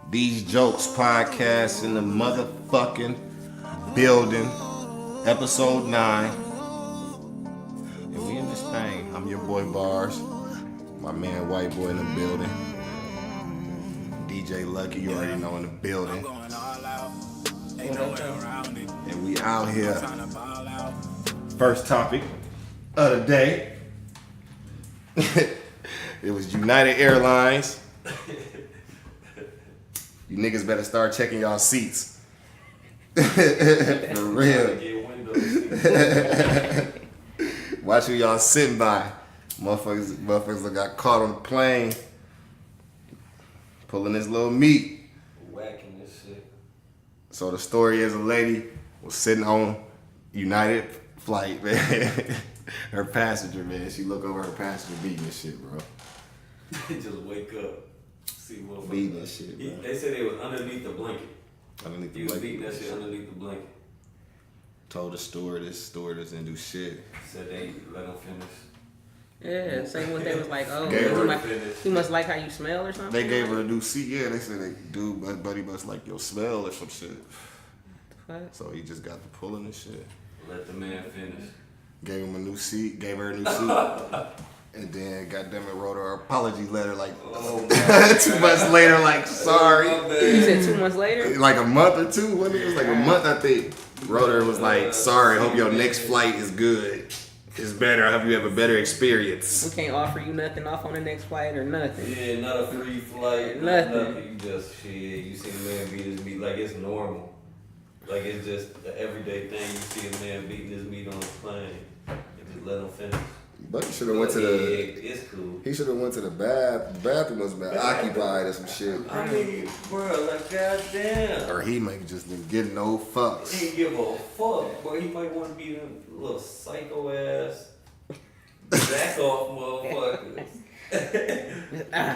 These Jokes podcast in the motherfucking building. Episode 9. And we in this thing. I'm your boy Bars. My man White Boy in the building. DJ Lucky, you already know, in the building. And we out here. First topic of the day. It was United Airlines. You niggas better start checking y'all seats. For real. Watch who y'all sitting by. Motherfuckers that got caught on the plane. Pulling this little meat. Whacking this shit. So the story is a lady was sitting on United flight, man. Her passenger, man. She look over her passenger beating this shit, bro. Just wake up. See what Beating this shit, bro. They said they was underneath the blanket. Underneath the He was blanket. beating that shit underneath the blanket. Told the stewardess didn't do shit. Said they let him finish. Yeah, same when they was like, oh, Gave her he must like how you smell or something. They gave her a new seat. Yeah, they said, dude, buddy must like your smell or some shit. What? So he just got to pulling and shit. Let the man finish. Gave him a new seat. Gave her a new seat. And then, goddamn it, wrote her an apology letter like 2 months later, like, sorry. You said 2 months later? Like a month or two, wasn't it? It was like a month, I think. Wrote her, was like, sorry, hope your next flight is good. It's better. I hope you have a better experience. We can't offer you nothing off on the next flight or nothing. Yeah, not a free flight. Nothing. You just shit. You see a man beat his meat like it's normal. Like it's just the everyday thing. You see a man beating his meat on the plane. And just let him finish. But he should have went to the. It's cool. He should have went to the bath. The bathroom must have been occupied or some shit. I mean, bro, like goddamn. Or he might just didn't get no fucks. He ain't give a fuck, boy. He might want to be them little psycho ass back off motherfuckers.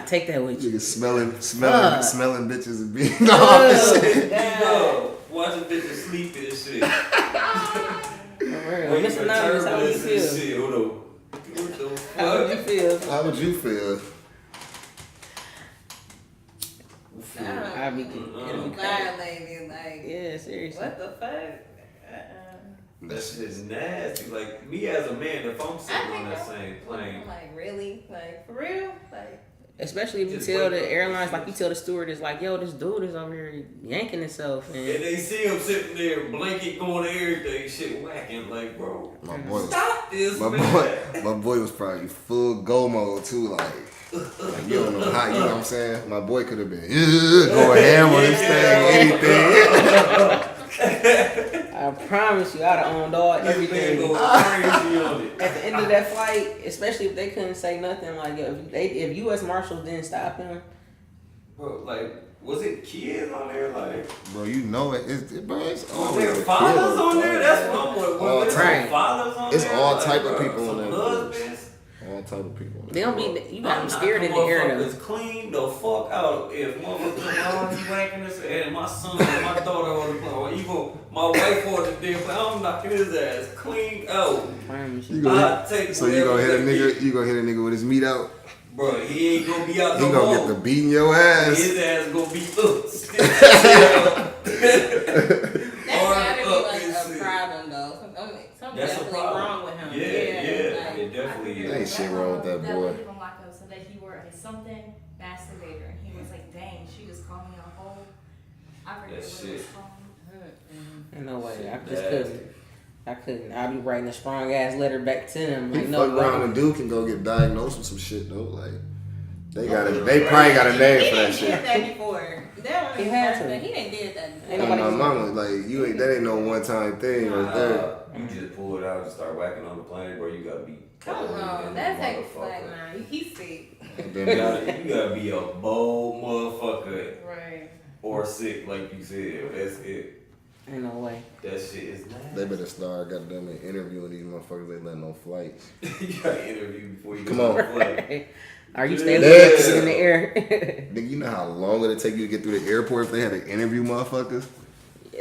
Take that with you. Niggas smelling bitches and being off and shit. No, watching bitches sleep and shit. For real. Mr. Anonymous, how would you feel? Hold on. What the How would you fuck? feel? How would you feel? I'd be it'd be crazy. violated, like, Yeah, seriously. what the fuck? That shit is nasty. Like, me as a man, if I'm sitting on that same plane. Like, really? Like, for real? Like, Especially if you Just tell wake the up. airlines, like you tell the stewardess, like, yo, this dude is over here yanking himself. And And they see him sitting there, blanket going to everything, shit whacking. Like, bro, My boy was, stop this, my man. boy was probably full go mode too, like you don't know how, you know what I'm saying? My boy could have been going ham on this thing, anything. I promise you, I'd have owned all Man, everything. go crazy on it. At the end of that flight, especially if they couldn't say nothing, like yo, if U.S. Marshals didn't stop him, Bro, like, was it kids on there? Like, Bro, you know it. Bro, it's was always there a fathers kid, on there? bro. That's what I'm like. All Was time. there fathers on It's there? all Like, type of bro, people on some there, bro. husbands. All type of people. they don't be. You got them I'm scared in the knocking air though. motherfuckers clean the fuck out. If motherfuckers be whacking this and my son or my daughter on the plane, or even my wife on the damn plane, I'm knocking his ass clean out. I promise You you. gonna I take So you gonna hit a whatever they nigga? get. You gonna hit a nigga with his meat out? Bro, he ain't gonna be out He no gonna more. get the beating your ass. His ass gonna be up. that gotta be like a problem, though. Something That's a definitely problem. wrong with him. Yeah, like, it definitely Ain't is. shit wrong with that That boy. lady from Waco said that he wore a something masturbator, and he was like, "Dang, she just called me a hoe." I forget That what it was shit. called. Ain't no way. I just Nasty. couldn't. I couldn't. I'd be writing a strong ass letter back to them. He Like, fuck no around way. and dude can go get diagnosed with some shit though. Like they probably got a name He for that didn't shit. did that before. That one He is had first, to. but he didn't did that Ain't And before. my nobody- mama like you ain't that ain't no one time thing right there. You just pull it out and start whacking on the plane, bro. You gotta be. Come on, that's like a flag line. He's sick. And You then gotta be a bold motherfucker Right. or sick, like you said. That's it. Ain't no way. That shit is nasty. they better start goddamn it interviewing these motherfuckers. They letting on flights. You gotta interview before you Come go on. on the flight. Are you Yeah. staying Next. in the air? Nigga, you know how long it'd take you to get through the airport if they had to interview motherfuckers?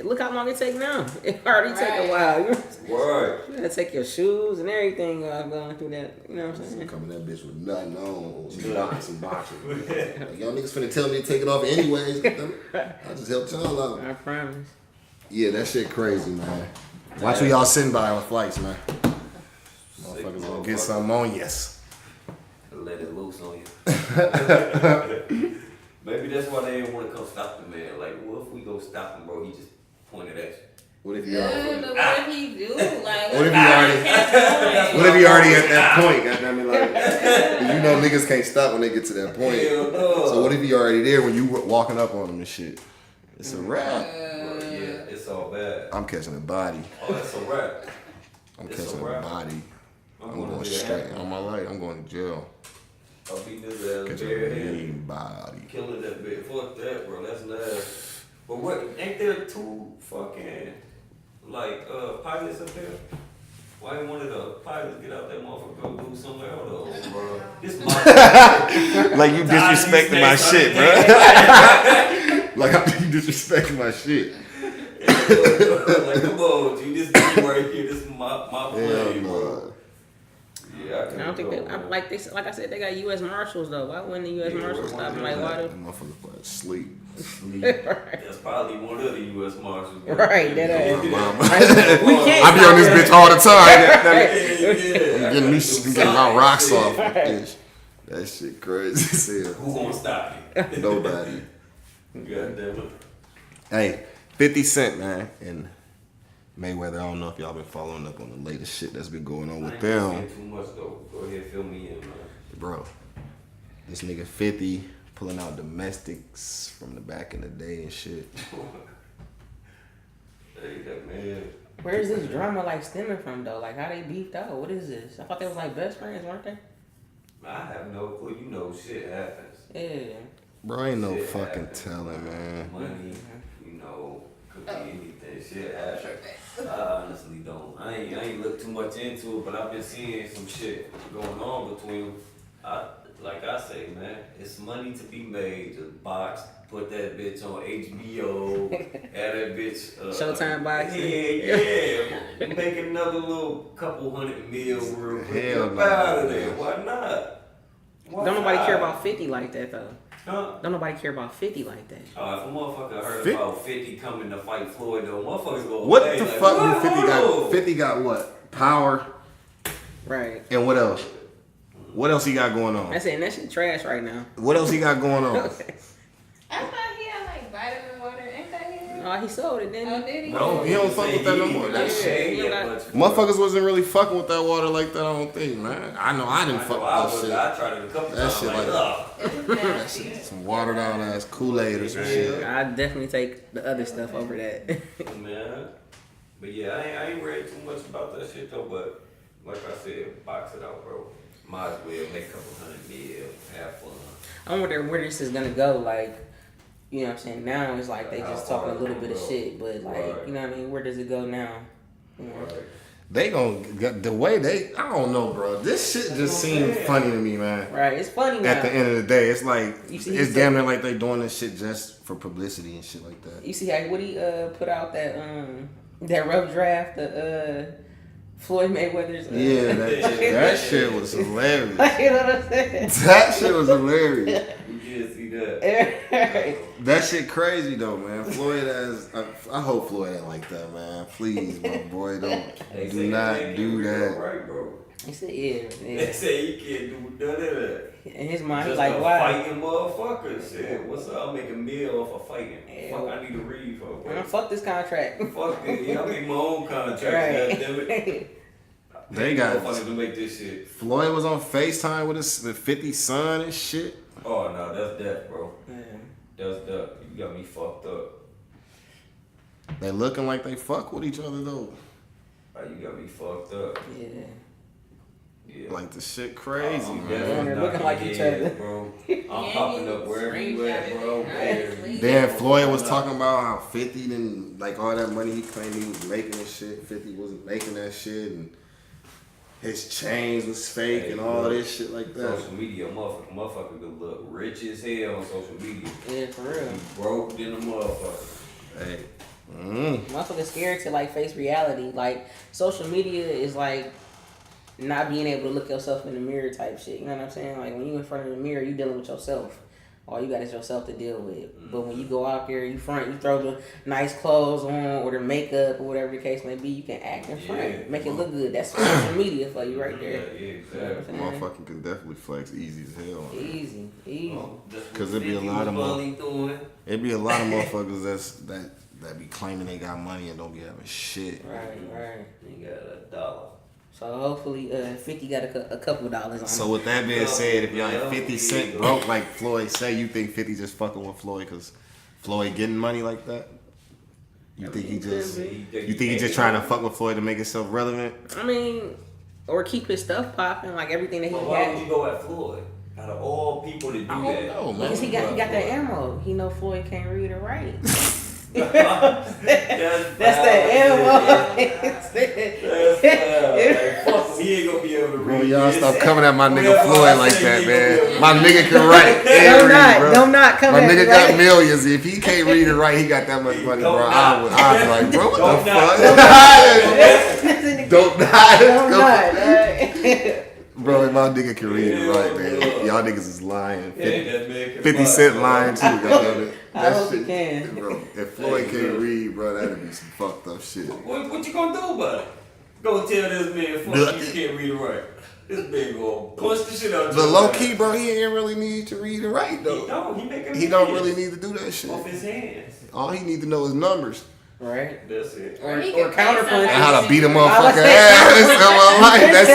Look how long it take now. It already take a Right. while. You Right. You gotta take your shoes and everything going through that. You know what I'm You saying? come in that bitch with nothing on, some boxers. Like, y'all niggas finna tell me to take it off anyways. I just helped y'all out. I promise. Yeah, that shit crazy, man. Watch who y'all sitting by on flights, man. Motherfuckers gonna get something on yes. Let it loose on you. Maybe that's why they didn't want to come stop the man. Like, what if we go stop him, bro? He just pointed at you. What if you Yeah, already? but what if he do? Like, What if he already? What if he already at that point? Goddamn it, like, you know niggas can't stop when they get to that point. Hell no. So what if he already there when you walking up on him and shit? It's a wrap. Bro, yeah, it's all bad. I'm catching a body. Oh, it's a wrap. I'm It's catching a a wrap. body. I'm gonna going do straight that. on my life. I'm going to jail. I'll beat his ass Catching bare a head. mean body. Killing that bitch. Fuck that, bro. That's nasty. But what? Ain't there two fucking pilots up there? Why ain't one of the pilots get out that motherfucker go do somewhere else, bro? This my Like you disrespecting my shit, bro. Like you disrespecting my shit. like, come on, G. This is right here. This is my Hell plane, no. bro. Yeah, I don't think they. Like I said, they got U.S. Marshals though. Why wouldn't the U.S. Yeah, Marshals why stop them? wouldn't Like why That do? motherfucker probably asleep. That's probably one of the U.S. Marshals. bro. Right, that ass. I We can't. be on this bitch all the time. Yeah. I'm getting my rocks off with this. That shit crazy as hell. Who gonna stop you? Nobody. God damn it. Hey, 50 Cent, man, and Mayweather. I don't know if y'all been following up on the latest shit that's been going on I with ain't them. saying too much though. Go ahead, fill me in, man. Bro, this nigga 50 pulling out domestics from the back in the day and shit. Hey, that man. Where is this drama like stemming from though? Like how they beefed out? What is this? I thought they was like best friends, weren't they? I have no clue. You know, shit happens. Yeah. Bro, ain't no Shit fucking happens. telling, man. Money, you know, could be anything. Shit happens. I honestly don't. I ain't looked too much into it, but I've been seeing some shit going on between them. Like I say, man, it's money to be made. Just box, put that bitch on HBO, have that bitch. Showtime boxing. Yeah. Make another little couple $100 million real quick. Hell Get no. out of there. Why not? Why Don't nobody care not? about 50 like that though. Huh? Don't nobody care about 50 like that. If a motherfucker heard 50? about 50 coming to fight Floyd, though, motherfuckers go What away, the like, fuck whoa, did 50 got? whoa. 50 got what? Power Right. and what else? What else he got going on? That's it. And that shit trash right now. What else he got going on? I thought he had like vitamin water. Ain't that him? Oh, he sold it, didn't he? Oh, did he? No, he don't fuck with that no more. That Yeah, shit, he yeah, got- but- Motherfuckers wasn't really fucking with that water like that, I don't think, man. I know I didn't I fuck know I with was. that shit. I tried it a couple That times. shit Like, like- ugh. It was nasty. Some watered down ass Kool-Aid or some shit. I definitely take the other stuff over that. Man. But yeah, I ain't read too much about that shit though. But like I said, box it out, bro. Might as well make a couple $100 million, have fun. I wonder where this is gonna go. Like, you know what I'm saying? Now it's like they just talking a little bit of shit, but like, Right. you know what I mean? Where does it go now? You know? Right. They gon' get the way they. I don't know, bro. This shit just seems funny to me, man. Right. It's funny now. At the end of the day, it's like You see, it's he damn said- near like they doing this shit just for publicity and shit like that. You see how Woody put out that rough draft Floyd Mayweather's. Yeah, that shit was hilarious. You know what I'm saying? That shit was hilarious. You did see that. That shit crazy though, man. Floyd has. I hope Floyd ain't like that, man. Please, my boy, don't They do say not that do ain't real, that. right, bro? He said, yeah. They say you can't do none of that. In his mind, he's Just like, a why? fighting motherfucker. Shit, what's up? I'll make a meal off of fighting. Yeah. Fuck, I need to read for Man, fuck this contract. Fuck it. Yeah, I make my own contract. Right. Goddammit. They got- motherfuckers to make this shit. Floyd was on FaceTime with his 50 son and shit. Oh no, that's death, bro. Yeah. That's death. You got me fucked up. They looking like they fuck with each other though. Oh, you got me fucked up. Yeah. Yeah. Like the shit crazy, I'm man. definitely They're looking knocking like each heads, other. bro. I'm popping up wherever you at, bro. Then Floyd was talking about how 50 didn't like all that money he claimed he was making and shit. 50 wasn't making that shit and his chains was fake and all this shit like that. Social media, motherfucker could look rich as hell on social media. Yeah, for real. He broke than a motherfucker. Hey, Motherfuckers scared to like face reality. Like social media is like not being able to look yourself in the mirror type shit. You know what I'm saying? Like when you in front of the mirror, you dealing with yourself. All you got is yourself to deal with. But when you go out there, you throw the nice clothes on or the makeup or whatever the case may be, you can act in front, make it look good. That's social media for you right there. Yeah, exactly. Motherfucker can definitely flex easy as hell. Easy. Because it'd be a lot of motherfuckers that be claiming they got money and don't be having shit. Right. You got $1. So hopefully 50 got a couple dollars on So him. with that being said, if y'all ain't 50 Cent broke like Floyd say, you think 50 just fucking with Floyd because Floyd getting money like that? You think he just trying to fuck with Floyd to make himself relevant? I mean, or keep his stuff popping, like everything that he But why would got. you go at Floyd? Out of all people to do that. know, man. Because he got that ammo. He know Floyd can't read or write. That's the ammo. Fuck, he ain't gonna be able to read. Bro, y'all stop coming at my nigga Floyd like that, man. My nigga can write and read, bro. Don't not come My at me nigga like got millions. If he can't read and write, he got that much money, bro. I'd be like, bro, what Don't the not. fuck? Don't not. that. Bro, if my nigga can read and write, man. Y'all niggas is lying. That man can 50 Cent lying too, goddammit. I That hope he shit- can. Bro, if Floyd can't read, bro, that'd be some fucked up shit. What you gonna do about it? Go tell this man, fuck you can't read or write. This man gonna punch the shit out of you. But low key, bro, he ain't really need to read and write though. He don't really need to do that shit. Off his hands. All he need to know is numbers. Right? That's it. Or he can counterpunch. play And how to beat a I was motherfucker saying- ass in my life. That's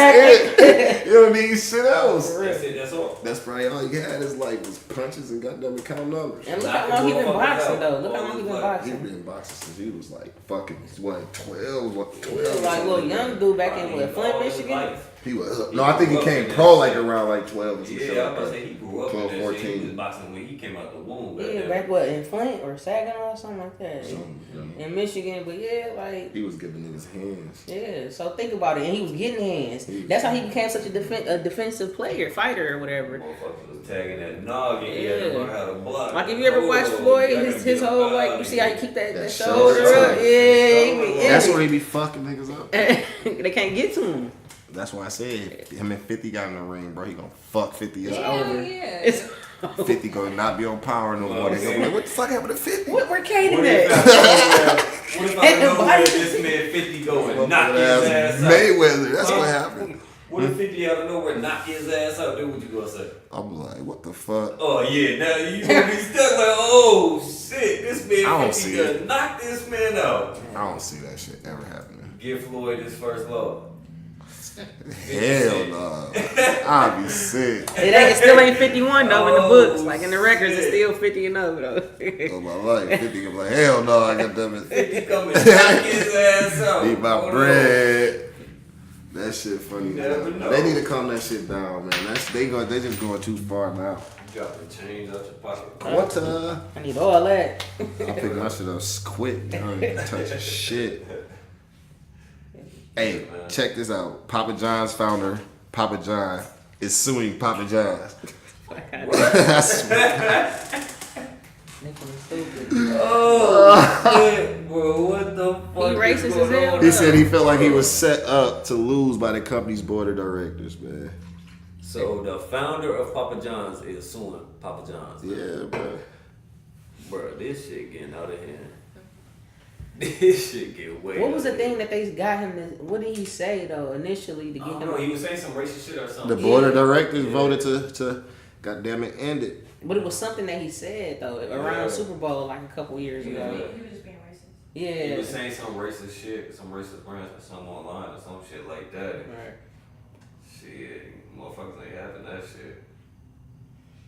it. You don't need shit else. That's it. That's all. That's probably all he had is like was punches and goddamn count numbers. And look how long he been boxing though. Look how long he been He boxing. been boxing since he was like fucking 12. He was like little young dude back in what, Flint, Michigan? He was up. No, I think he came pro like around like 12 or some shit Yeah, I like was about to that. say he grew up 12, in that shit. He 14. was boxing when he came out the womb. Yeah, back what, in Flint or Saginaw or something like that. Yeah. In Michigan, but yeah, like He was giving niggas hands. yeah, so think about it, and he was getting hands. That's how he became such a defensive player, fighter or whatever. Motherfuckers was tagging that noggin. He had to learn how to block. Like if you ever watch Floyd, You gotta his get whole up like out you of see how he here. keep that That shoulder shoulder up, up. yeah. That's where he be fucking niggas up. They can't get to him. That's why I said him and 50 got in the ring, bro. He gonna fuck 50 up. Hell yeah. It's 50 gonna not be on power no more. They gonna be like, what the fuck happened to 50? where Kaden What if at? I know where this man 50 go and knock his ass out? Mayweather, that's what happened. What if 50 out of nowhere knock his ass out? Then what you gonna say? I'm like, what the fuck? Oh yeah, now you gonna be stuck like, oh shit, this I man don't 50 see gonna it. knock this man out. I don't see that shit ever happening. Give Floyd his first low. Hell no. I'll be sick. It still ain't 51 though in the books. Like in the records, it's still 50 and over though. Oh my life. 50 gonna be like, hell no, I got them. 50 come and knock his ass out. Eat my Hold bread. That shit funny. You never know. They need to calm that shit down, man. They just going too far now. on. Drop the change out your pocket. What I need all that. I'll pick my shit up quick. I don't even touch shit. Hey, check this out. Papa John's founder, Papa John, is suing Papa John's. I swear. Oh shit, bro, what the fuck? He racist is going as hell. on He now? said he felt like he was set up to lose by the company's board of directors, man. So the founder of Papa John's is suing Papa John's. Yeah, bro. Bro, this shit getting out of hand. This shit get way. What was the out of thing hand. that they got him to? What did he say though initially to I get don't him? know. He was saying some racist shit or The something. board of directors voted to goddamn it, end it. But it was something that he said though around Yeah. Super Bowl like a couple years Yeah. ago. He was just being racist. He Yeah. was saying some racist shit, some racist brands or something online or some shit like that. Right. Shit, motherfuckers ain't having that shit.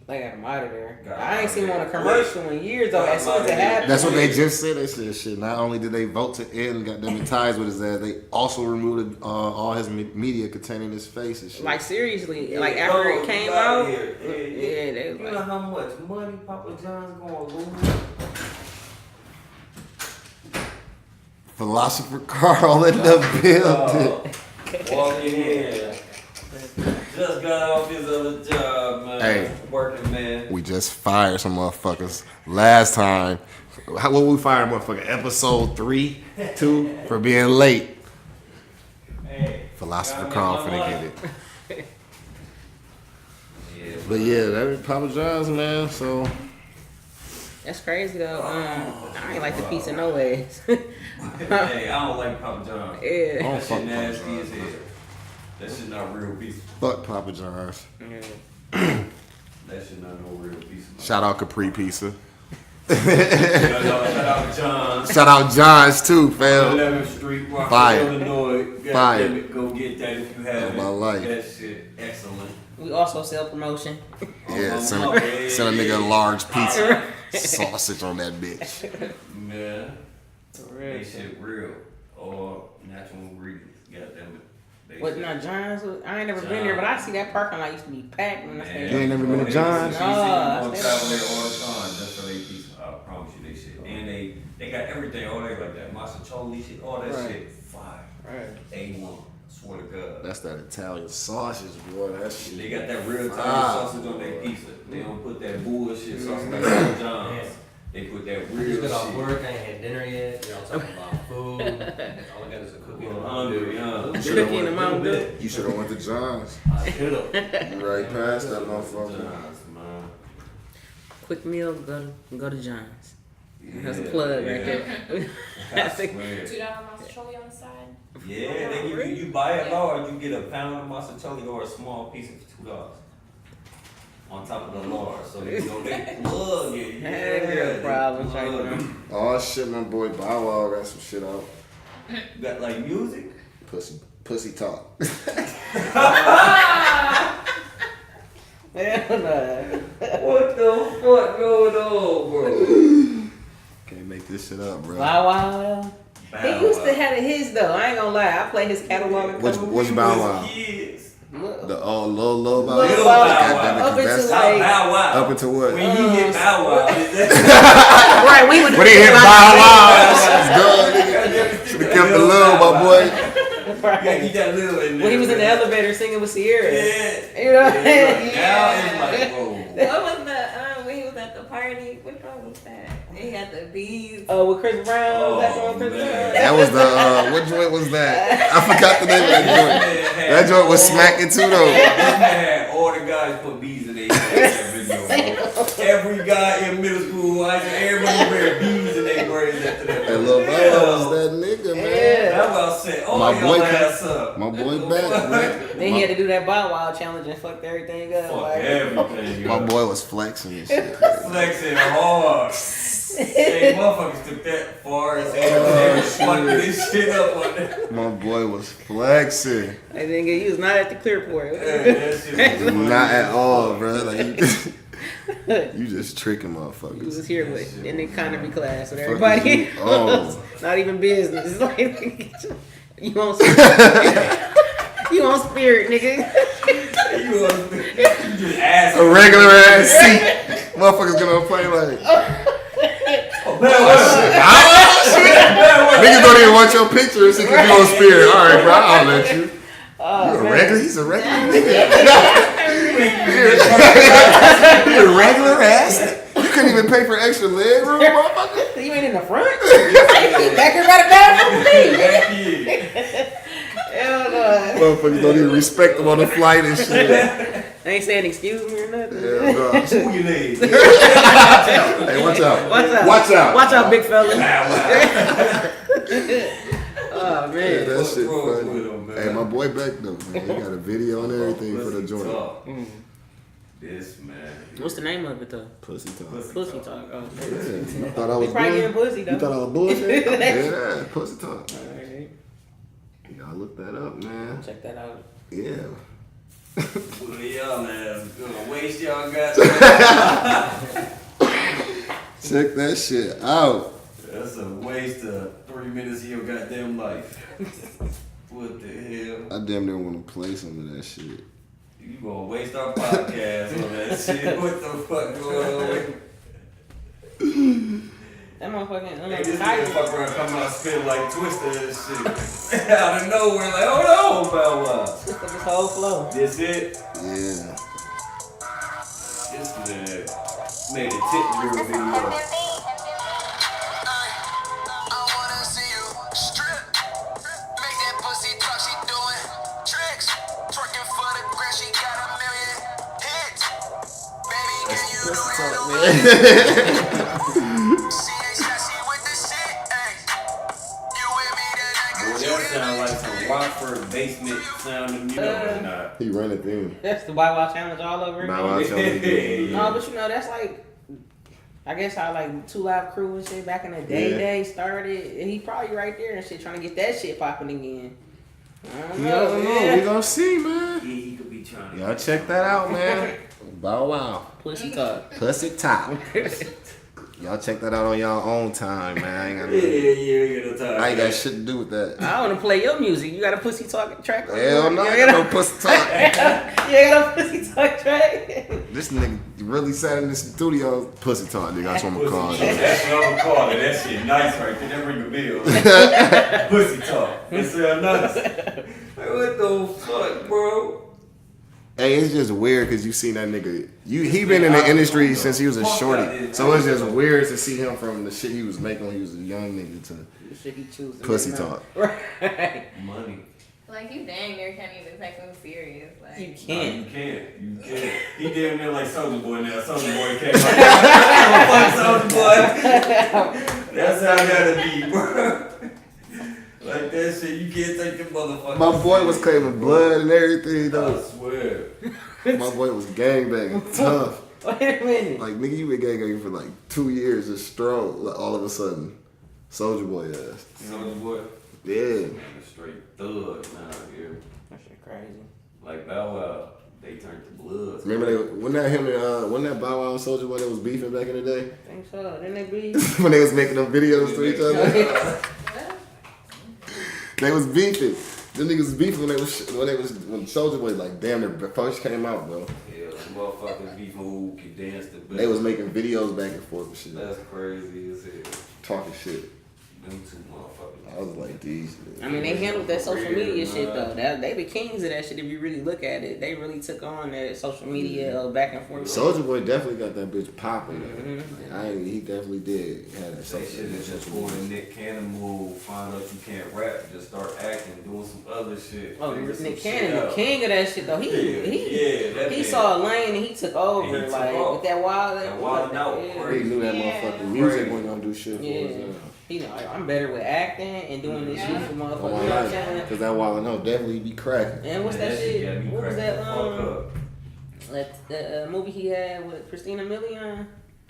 They got him out of there. Got I ain't him seen him out on a of there. commercial in years though. As soon as it happened. That's what they just said. They said shit. Not only did they vote to end goddamn ties with his ass, they also removed all his media containing his face and shit. Like seriously, Yeah, like after no, it came you outta out, here. yeah, they was You like, know how much money Papa John's gonna lose? Philosopher Karl in the building. Walking in. Just got off his other job, man. Hey. Working, man. We just fired some motherfuckers last time What we fire motherfucker? Episode 3, 2 for being late. Hey, Philosopher gotta Karl make my finna money. get it. Yeah, But yeah, that was Papa John's, man. So That's crazy though. I ain't like the pizza no ways. hey, I don't like Papa John's. Yeah. don't That fuck shit Papa nasty John's. as hell. That shit not real pizza. fuck Papa John's. That shit not no real pizza. Shout out Capri Pizza. Shout out John's. Shout out John's too, fam. 11th Street, Rockville, Fire. Illinois. God Fire. damn it, go get that if you have my it. life. That shit excellent. We also sell promotion. Yeah, Oh, send my a nigga a large pizza. Sausage on that bitch. Man, they shit real or natural ingredients. God damn it. They What shit- not John's? I ain't never been there, but I see that parking lot used to be packed when I Man, stayed You ain't never been to John's? No, I on stayed travel there all the time. That's for they pizza. I promise you, they shit. And they got everything all there like that. Massacholi shit, all that Right. shit. Fire. Right. A1. Swear to God. That's that Italian sausage, boy. That shit. They got that real Italian Ah. sausage on their pizza. They don't put that bullshit sausage like Papa John's. They put that I just real got off shit. work, I ain't had dinner yet. Y'all talking about food. All I got is a cookie. Well, hungry, huh? Cookie in the Mountain Dew. You should have went to John's. I could have. You right past that motherfucker. John's, man. Quick meal, go to John's. That's a Yeah, plug yeah. right there. I swear. $2 mazzaroli on the side. Yeah, they give you buy it large, you get a pound of mazzaroli or a small piece for $2 on top of the large. So you know they plug it. I had a real problem trying to. Oh shit, my boy Bow Wow got some shit out. Got like music. Pussy talk. Hell no. What the fuck going on, bro? Can't make this shit up, bro. Wow, wow. He used to have his though. I ain't gonna lie. I play his catalog. and Which come Bow Wow? Kids. Look. The Lil Bow Lil Wow. Bow God Wow. damn it, Up 'cause into that's like- Bow Wow. up into what? When he hit Bow Wow, is that Right, we would. When he hit Bow Wow, that's good. Should have kept the lil, my boy. yeah, he got little in there. When he was in the elevator singing with Sierra. Yeah. You know what I'm saying? Now it's like, whoa. What was the when he was at the party? Which one was that? He had the beads. Oh, with Chris Brown. Oh, That's on Chris man. Brown. That was the what joint was that? I forgot the name of that joint. That joint was smacking too though. This man, all the guys put bees in their head in that video, bro. Every guy in middle school, high school, everybody wear bees in their braids after that. That Lil Bow Wow was that nigga, man. That's what I said. Oh, My my boy ass up. My boy back, man. Then he had to do that Bow Wow challenge and fucked everything up. Fuck like, everything. My boy was flexing and shit. Flexing hard. Hey, motherfuckers took that far as hell. They was fucking this shit up on that. My boy was flexing. I think he was not at the Clearport. Hey, that shit was Not at all, bro. Like you just tricking He motherfuckers. was here with in the economy class with Fuck everybody. you. Oh. Not even business. It's like you on spirit. You on spirit, nigga. You just ass. A regular ass seat. Motherfuckers gonna play like niggas don't even want your picture and see if you on spirit. Alright, bro, I'll let you. You a regular? He's a regular nigga. You a regular ass? You couldn't even pay for extra leg room, motherfucker? You ain't in the front. Back here by the bathroom, please. Hell no. Motherfuckers don't even respect them on the flight and shit. They ain't saying excuse me or nothing. Yeah, bro. Who you need? Hey, watch out. Watch out. Watch out. Watch out, big fella. Oh Yeah, man. that shit wrong with him, funny. man? Hey, my boy back though, man. He got a video and everything for the joint. This man. What's the name of it though? Pussy talk. Pussy talk. Oh, Yeah, you thought I was They probably getting bull- pussy though. You thought I was bullshit? Yeah, pussy talk. Alright. You gotta look that up, man. Check that out. Yeah. Well, y'all man, gonna waste y'all got. Check that shit out. That's a waste of 3 minutes of your goddamn life. What the hell? I damn near want to play some of that shit. You gonna waste our podcast on that shit? What the fuck going on? That motherfucking Hey, this nigga tiger. fuck around coming out spitting like Twister and shit. Out of nowhere, like, hold on, Bow Wow. This whole flow. This it? Yeah. This man made a tip drill video. pussy talk, man. Boy, that sound like some Rockford basement sound to me. No, it's not. He ran it in. That's the Wild Wild Challenge all over again. Bow Wow Challenge. No, but you know, that's like, I guess how like 2 Live Crew and shit back in the day started. And he probably right there and shit trying to get that shit popping again. I don't know. We gonna see, man. Yeah, he could be trying to. Y'all check that out, man. Bow Wow. Pussy talk. Pussy top. Y'all check that out on y'all own time, man. I ain't got, Yeah, you got no time. I ain't got shit to do with that. I want to play your music. You got a pussy talk track? Hell no, I You got got no pussy talk. You got a pussy talk track? This nigga really sat in the studio. Pussy talk, nigga. That's what I'm gonna call it. That's what I'm gonna call it. That shit nice right there. That ring a bell. Pussy talk. It sound nice. Like, what the fuck, bro? Hey, it's just weird because you seen that nigga. He been in the industry since he was a shorty, so it's just weird to see him from the shit he was making when he was a young nigga to The shit he choose to pussy make talk. Right. Money. Like you dang near can't even take him serious. Like You No, can't. you can't. You can't. He damn near like Soulja Boy now. Soulja Boy came out. Fuck Soulja Boy. That's how I gotta be, bro. Like that shit, you can't take the motherfucker. My boy was claiming blood and everything, I though. swear. My boy was gangbanging tough. Wait a minute. Like, nigga, you been gangbanging for like 2 years just strong. Like, all of a sudden, Soulja Boy ass. Soulja Boy. Yeah. Nigga straight thug now here. That shit crazy. Like Bow Wow, they turned to blood. Remember, wasn't that Bow Wow and Soulja Boy that was beefing back in the day? I think so. Didn't they be? When they was making them videos to each other? They was beefing. The niggas was beefing when Soulja Boy like damn near first came out, bro. Yeah, motherfuckers beef who can dance the best. They was making videos back and forth and shit, That's crazy as hell. talking shit. Them two motherfuckers. I was like, these. I mean, they handled that social media shit though. They the kings of that shit. If you really look at it, they really took on that social media back and forth. Soulja Boy definitely got that bitch popping. He definitely did. Had that They social should media have just shit. pulled a Nick Cannon move, find out you can't rap, just start acting, doing some other shit. Oh, figure some Nick shit Cannon, the out. king of that shit though. That He man. saw a lane and he took over And he took like off. with that wild. That Wild Out, He crazy. knew that Yeah. motherfucking music Crazy. wasn't gonna do shit for Yeah. us. He know I'm better with acting and doing this shit for motherfuckers. You know what I'm saying? Cause that Wild Out definitely be cracking. And what's that gotta shit? be What was cracking that the fuck up. that movie he had with Christina Milian?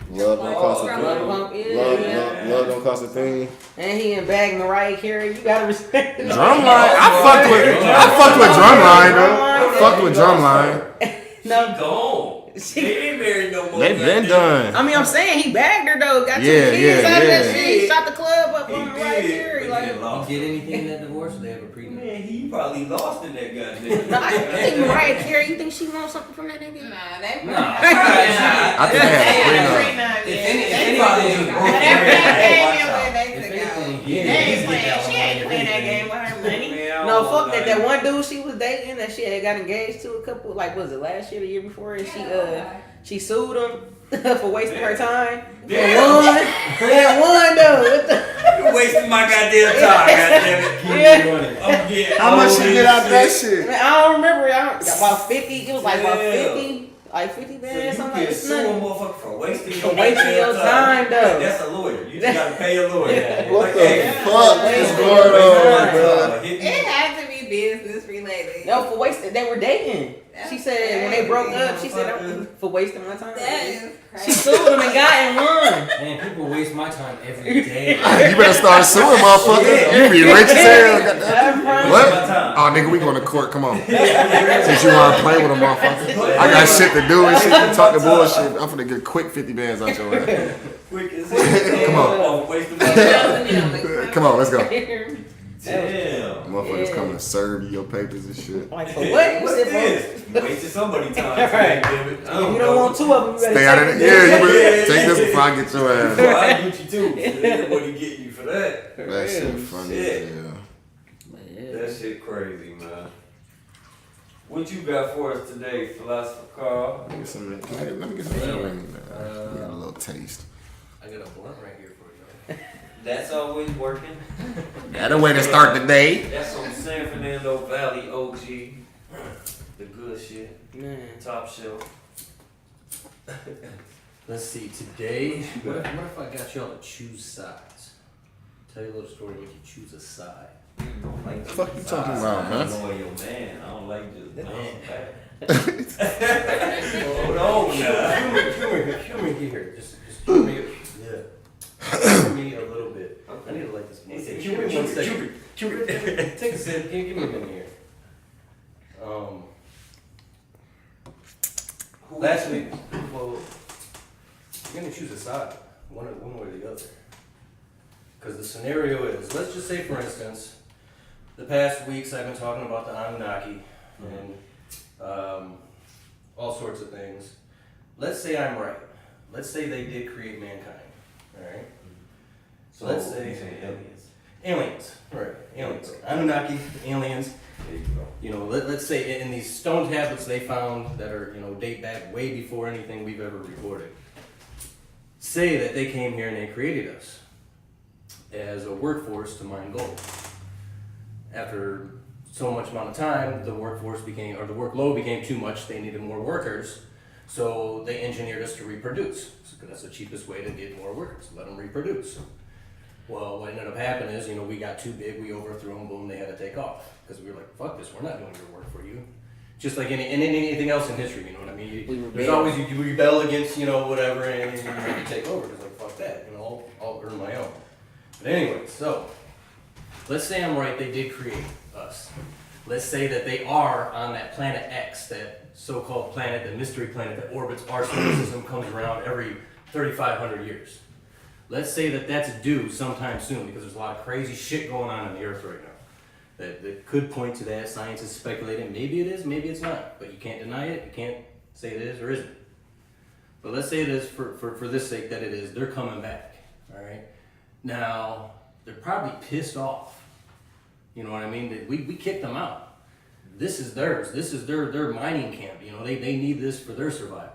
Love don't cost a Love thing. Bump, yeah. Love don't cost a thing. And he and Bag Mariah Carey. You gotta respect it. Drumline, I fucked with Drumline though. I fucked with Drumline. No, Gone. They ain't married no more. They been goddamn. done. I mean I'm saying he bagged her though. Got 2 Yeah, kids out of that yeah. shit. He shot the club up He on Mariah Carey. did. Like, He lost. You get anything in that divorce? Or they have a prenup. Man, he probably lost in that goddamn. no, I think Mariah Carey. You think she wants something from that nigga? Nah, they Nah. I think they had a prenup. If anything, They probably just broke their If head. anything, yeah, She ain't playing that game with her money. Man, I No, don't fuck know that. That one dude she was dating that she had got engaged to a couple, like, was it last year, the year before? And she sued him for wasting her time. Damn. And won though. What the? You wasting my goddamn time, goddamn it. Yeah. I'm getting How much old you as get out that shit. shit? Man, I don't remember. About 50. It was like about Yeah. 50. Like 50 So bands, you something can like sue a that. motherfucker for wasting For wasting your time, though. That's a lawyer. You just gotta pay a lawyer. What Like, the hey, fuck is going on, bro? hit me. It had to be business related. No, for wasting. They were dating. She said when they broke up, she said for wasting my time. That is She crazy. sued him and got and won. Man, people waste my time every day. You better start suing, motherfucker. You be rich as hell. That's right. What? Oh, nigga, we going to court. Come on. Since you want to play with a motherfucker. I got shit to do and shit. You talking bullshit. I'm finna get quick 50 bands out your ass. Quick as hell. Come on. Oh, wasting my time. Come on, let's go. Damn. Motherfuckers Yeah. coming to serve you your papers and shit. Like for what? You What's said this? You wasted somebody's time. Right. Damn it. I for. You know. don't want 2 of them. You Stay out of it. Yeah, you better take this before I get your Well, ass. I get you too. Everybody get you for that. That shit funny as hell. That shit crazy, man. What you got for us today, philosopher Karl? Let me get some of that. Let me get some of that ring. We got a little taste. I got a blunt right here for you. That's always working. Got a way to start the day. That's from San Fernando Valley OG. The good shit. Man. Top shelf. Let's see, today, what if I got y'all to choose sides? Tell you a little story, make you choose a side. Like, The fuck you talking about, man? I'm loyal man. I don't like just Man. bouncing back. Hold on now. Humor here. Just humor me. Yeah. Humor me a little bit. I need to like this. He said, Humor me 1 second. Cupid. Take a sip. Give me a minute here. Last week, well, you're gonna choose a side, one way or the other. Because the scenario is, let's just say, for instance, the past weeks I've been talking about the Anunnaki and all sorts of things. Let's say I'm right. Let's say they did create mankind. All right. So let's say aliens. aliens, right? Aliens, Anunnaki, aliens. There you go. You know, let's say in these stone tablets they found that are, you know, date back way before anything we've ever recorded. Say that they came here and they created us as a workforce to mine gold. After so much amount of time, the workforce became, or the workload became too much, they needed more workers, so they engineered us to reproduce. So that's the cheapest way to get more workers, let them reproduce. Well, what ended up happening is, you know, we got too big, we overthrew them, boom, they had to take off. Because we were like, fuck this, we're not doing your work for you. Just like anything else in history, you know what I mean? There's always, you rebel against, you know, whatever, and you have to take over. Because like, fuck that, you know, I'll earn my own. But anyway, so, let's say I'm right, they did create us. Let's say that they are on that planet X, that so-called planet, the mystery planet that orbits our solar system, comes around every 3,500 years. Let's say that that's due sometime soon, because there's a lot of crazy shit going on the Earth right now that could point to that. Science is speculating. Maybe it is, maybe it's not. But you can't deny it. You can't say it is or isn't. But let's say it is, for this sake, that it is. They're coming back. All right? Now, they're probably pissed off. You know what I mean? We kicked them out. This is theirs. This is their mining camp. You know, they need this for their survival.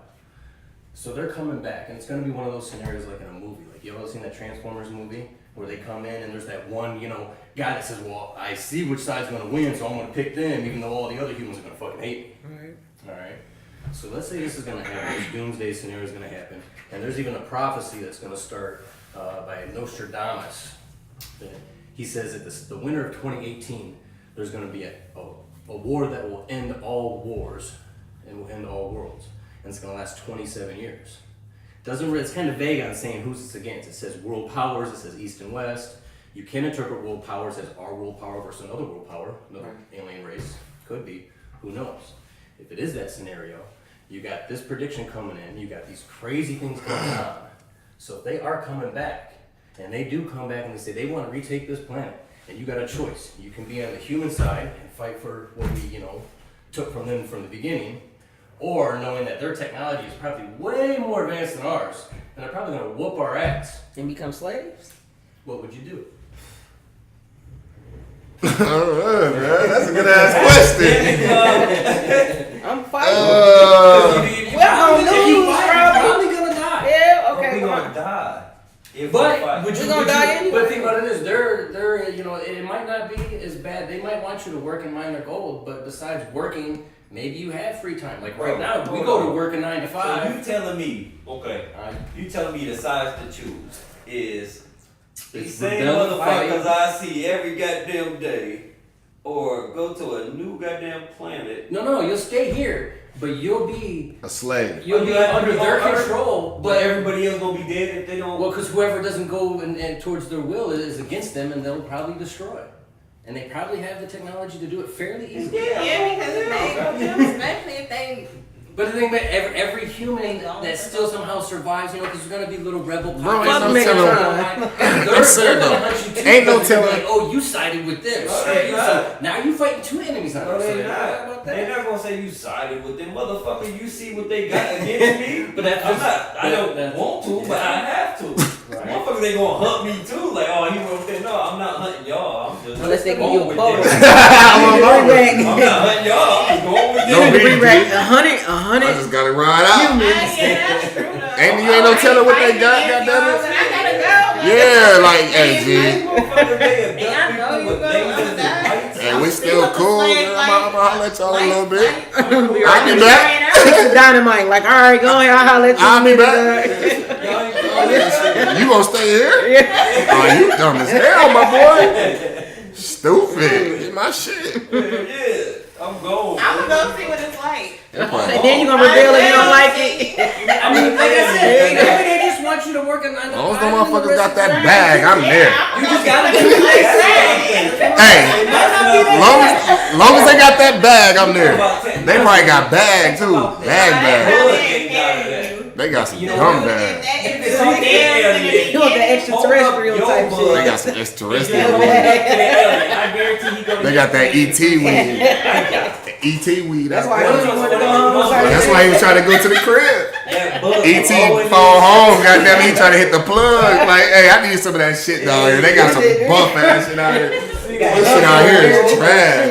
So they're coming back, and it's going to be one of those scenarios like in a movie. Like, you ever seen that Transformers movie where they come in and there's that one, you know, guy that says, well, I see which side's going to win, so I'm going to pick them, even though all the other humans are going to fucking hate me. All right. So let's say this is going to happen. This doomsday scenario is going to happen. And there's even a prophecy that's going to start by Nostradamus. He says that the winter of 2018, there's going to be a war that will end all wars and will end all worlds. And it's going to last 27 years. It's kind of vague on saying who's it's against. It says world powers, it says east and west. You can interpret world powers as our world power versus another world power, another alien race. Could be, who knows. If it is that scenario, you got this prediction coming in, you got these crazy things going on. So if they are coming back, and they do come back and they say they want to retake this planet, and you got a choice. You can be on the human side and fight for what we, you know, took from them from the beginning, or knowing that their technology is probably way more advanced than ours, and they're probably going to whoop our ass. And become slaves? What would you do? I don't know, man. That's a good ass question. I'm fighting. You're probably going to die. Yeah, okay. we come gonna on. die. If But We're gonna die anyway. But think about it is they're you know, it might not be as bad. They might want you to work and mine their gold, but besides working, maybe you have free time. Like right now, we go to work at 9 to 5. So you telling me, okay, you telling me the size to choose is these same motherfuckers I see every goddamn day, or go to a new goddamn planet. No, you'll stay here, but you'll be A slave. you'll be under their control. But everybody else gonna be dead if they don't. Well, because whoever doesn't go and towards their will is against them, and they'll probably destroy. And they probably have the technology to do it fairly easily. Yeah, because if they go them, especially if they. But the thing about every human that still somehow survives, you know, because there's gonna be little rebel Bro, ain't pockets. no They're gonna hunt you too. Ain't no because they're telling. like, oh, you sided with them. No, they not. So now you fighting two enemies on No, us. they So not. They're not gonna say you sided with them, motherfucker. You see what they got against me. But that's I'm not. I don't that's- want to, but I have to. Motherfuckers, they gonna hunt me too. Like, oh, he wrote that. No, I'm not hunting y'all. I'm just Unless they give going you a with quota. them. I'm I'm not hunting y'all. I'm just going with No them. beef. Bring back 100. I just gotta ride out. Yeah, that's true though. Ain't you ain't no telling what they got, goddammit. But I gotta go. Yeah, like, hey, G. Motherfuckers, they And I know you gonna lasers and die. lights. Hey, we still cool. I'm gonna holler at y'all a little bit. I'll I'll be back. the dynamite. Like, all right, go ahead. I'll let you. I'll be back. back. You gonna stay here? Yeah. Oh, you dumb as hell, my boy. Stupid. Get my shit. Yeah, I'm going. I'm gonna go see what it's like. And then you gonna reveal if you don't like it. I mean, like I said, maybe they just want you to work on As long as the motherfuckers got that bag, I'm there. You just gotta do the next Hey, long as they got that bag, I'm there. They probably got bag too. Bag. They got some dumb bags. You want the extraterrestrial type shit. They got some extraterrestrial weed. I guarantee he gonna They got that ET weed. The ET weed. That's why he was wanted to go home. That's why he was trying to go to the crib. That bug ET always phone home. Goddamn, he trying to hit the plug. Like, hey, I need some of that shit down here. They got some buff ass shit out here. This shit out here is trash.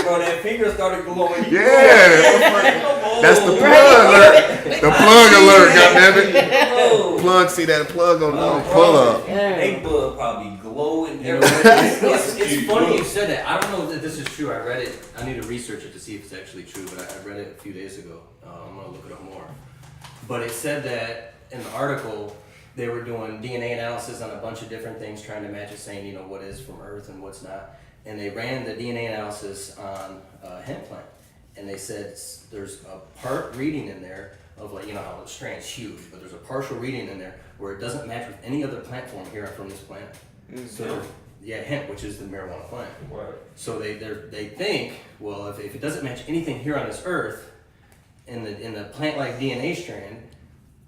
Bro, that finger started glowing. Yeah, that's the plug alert. The plug alert, goddammit. Plug, see that plug on pull up. They bug probably glowing. It's funny you said that. I don't know if this is true. I read it. I need to research it to see if it's actually true, but I read it a few days ago. I'm gonna look it up more. But it said that in the article they were doing DNA analysis on a bunch of different things, trying to match it, saying what is from Earth and what's not. And they ran the DNA analysis on a hemp plant, and they said there's a part reading in there of how the strand's huge, but there's a partial reading in there where it doesn't match with any other plant form here from this plant. So hemp, which is the marijuana plant. Right. So they think, well, if it doesn't match anything here on this earth in the plant-like DNA strand,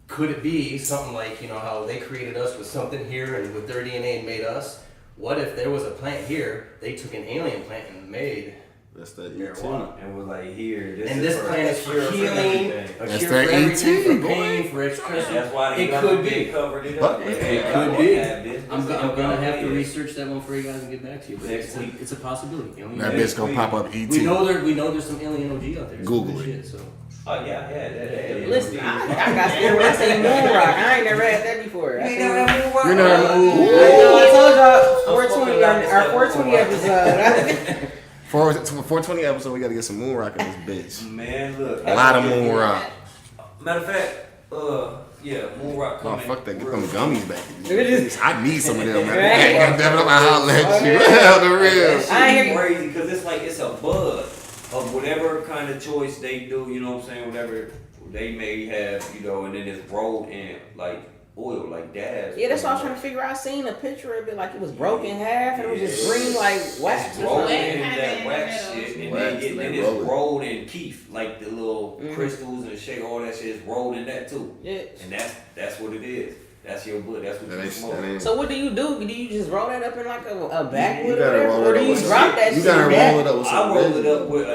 could it be something like how they created us with something here and with their DNA and made us? What if there was a plant here, they took an alien plant and made That's that marijuana and was like, here, this plant is for healing, a That's cure that for everything, ET, for pain, for education. That's why they It could be. covered it up. It could be. I'm gonna have to research that one for you guys and get back to you. But it's a possibility. That bitch gonna pop up ET. We know there's some alien OG out there. Google it. Shit, so. Oh yeah, that. Listen, I got scared when I seen Moon Rock. I ain't never had that before. I seen, You know, I told y'all 420 our 420 episode. for 420 episode, we gotta get some moon rock in this bitch. Man, look. A lot of moon rock. Matter of fact, moon rock Oh, coming. fuck that. Get them gummies back. It I need some of them, man. Right. Goddamn it, I'm gonna holler at you. Hell, the real. I ain't hear you. Crazy because it's a bud of whatever kind of choice they do. You know what I'm saying? Whatever they may have, and then it's rolled in like oil, like dabs. Yeah, that's what I was trying to figure out. I seen a picture of it like it was broken in half and it was just green like wax. It's rolled Or in something. that wax shit, and then it's rolled in keef, like the little crystals and shit. All that shit is rolled in that too. Yeah. And that's what it is. That's your blood. That's what you smoke. So what do you do? Do you just roll that up in like a backwood You gotta or roll whatever? Or it do up you with drop some- that you shit? gotta back? roll it up with I some roll it resin. up with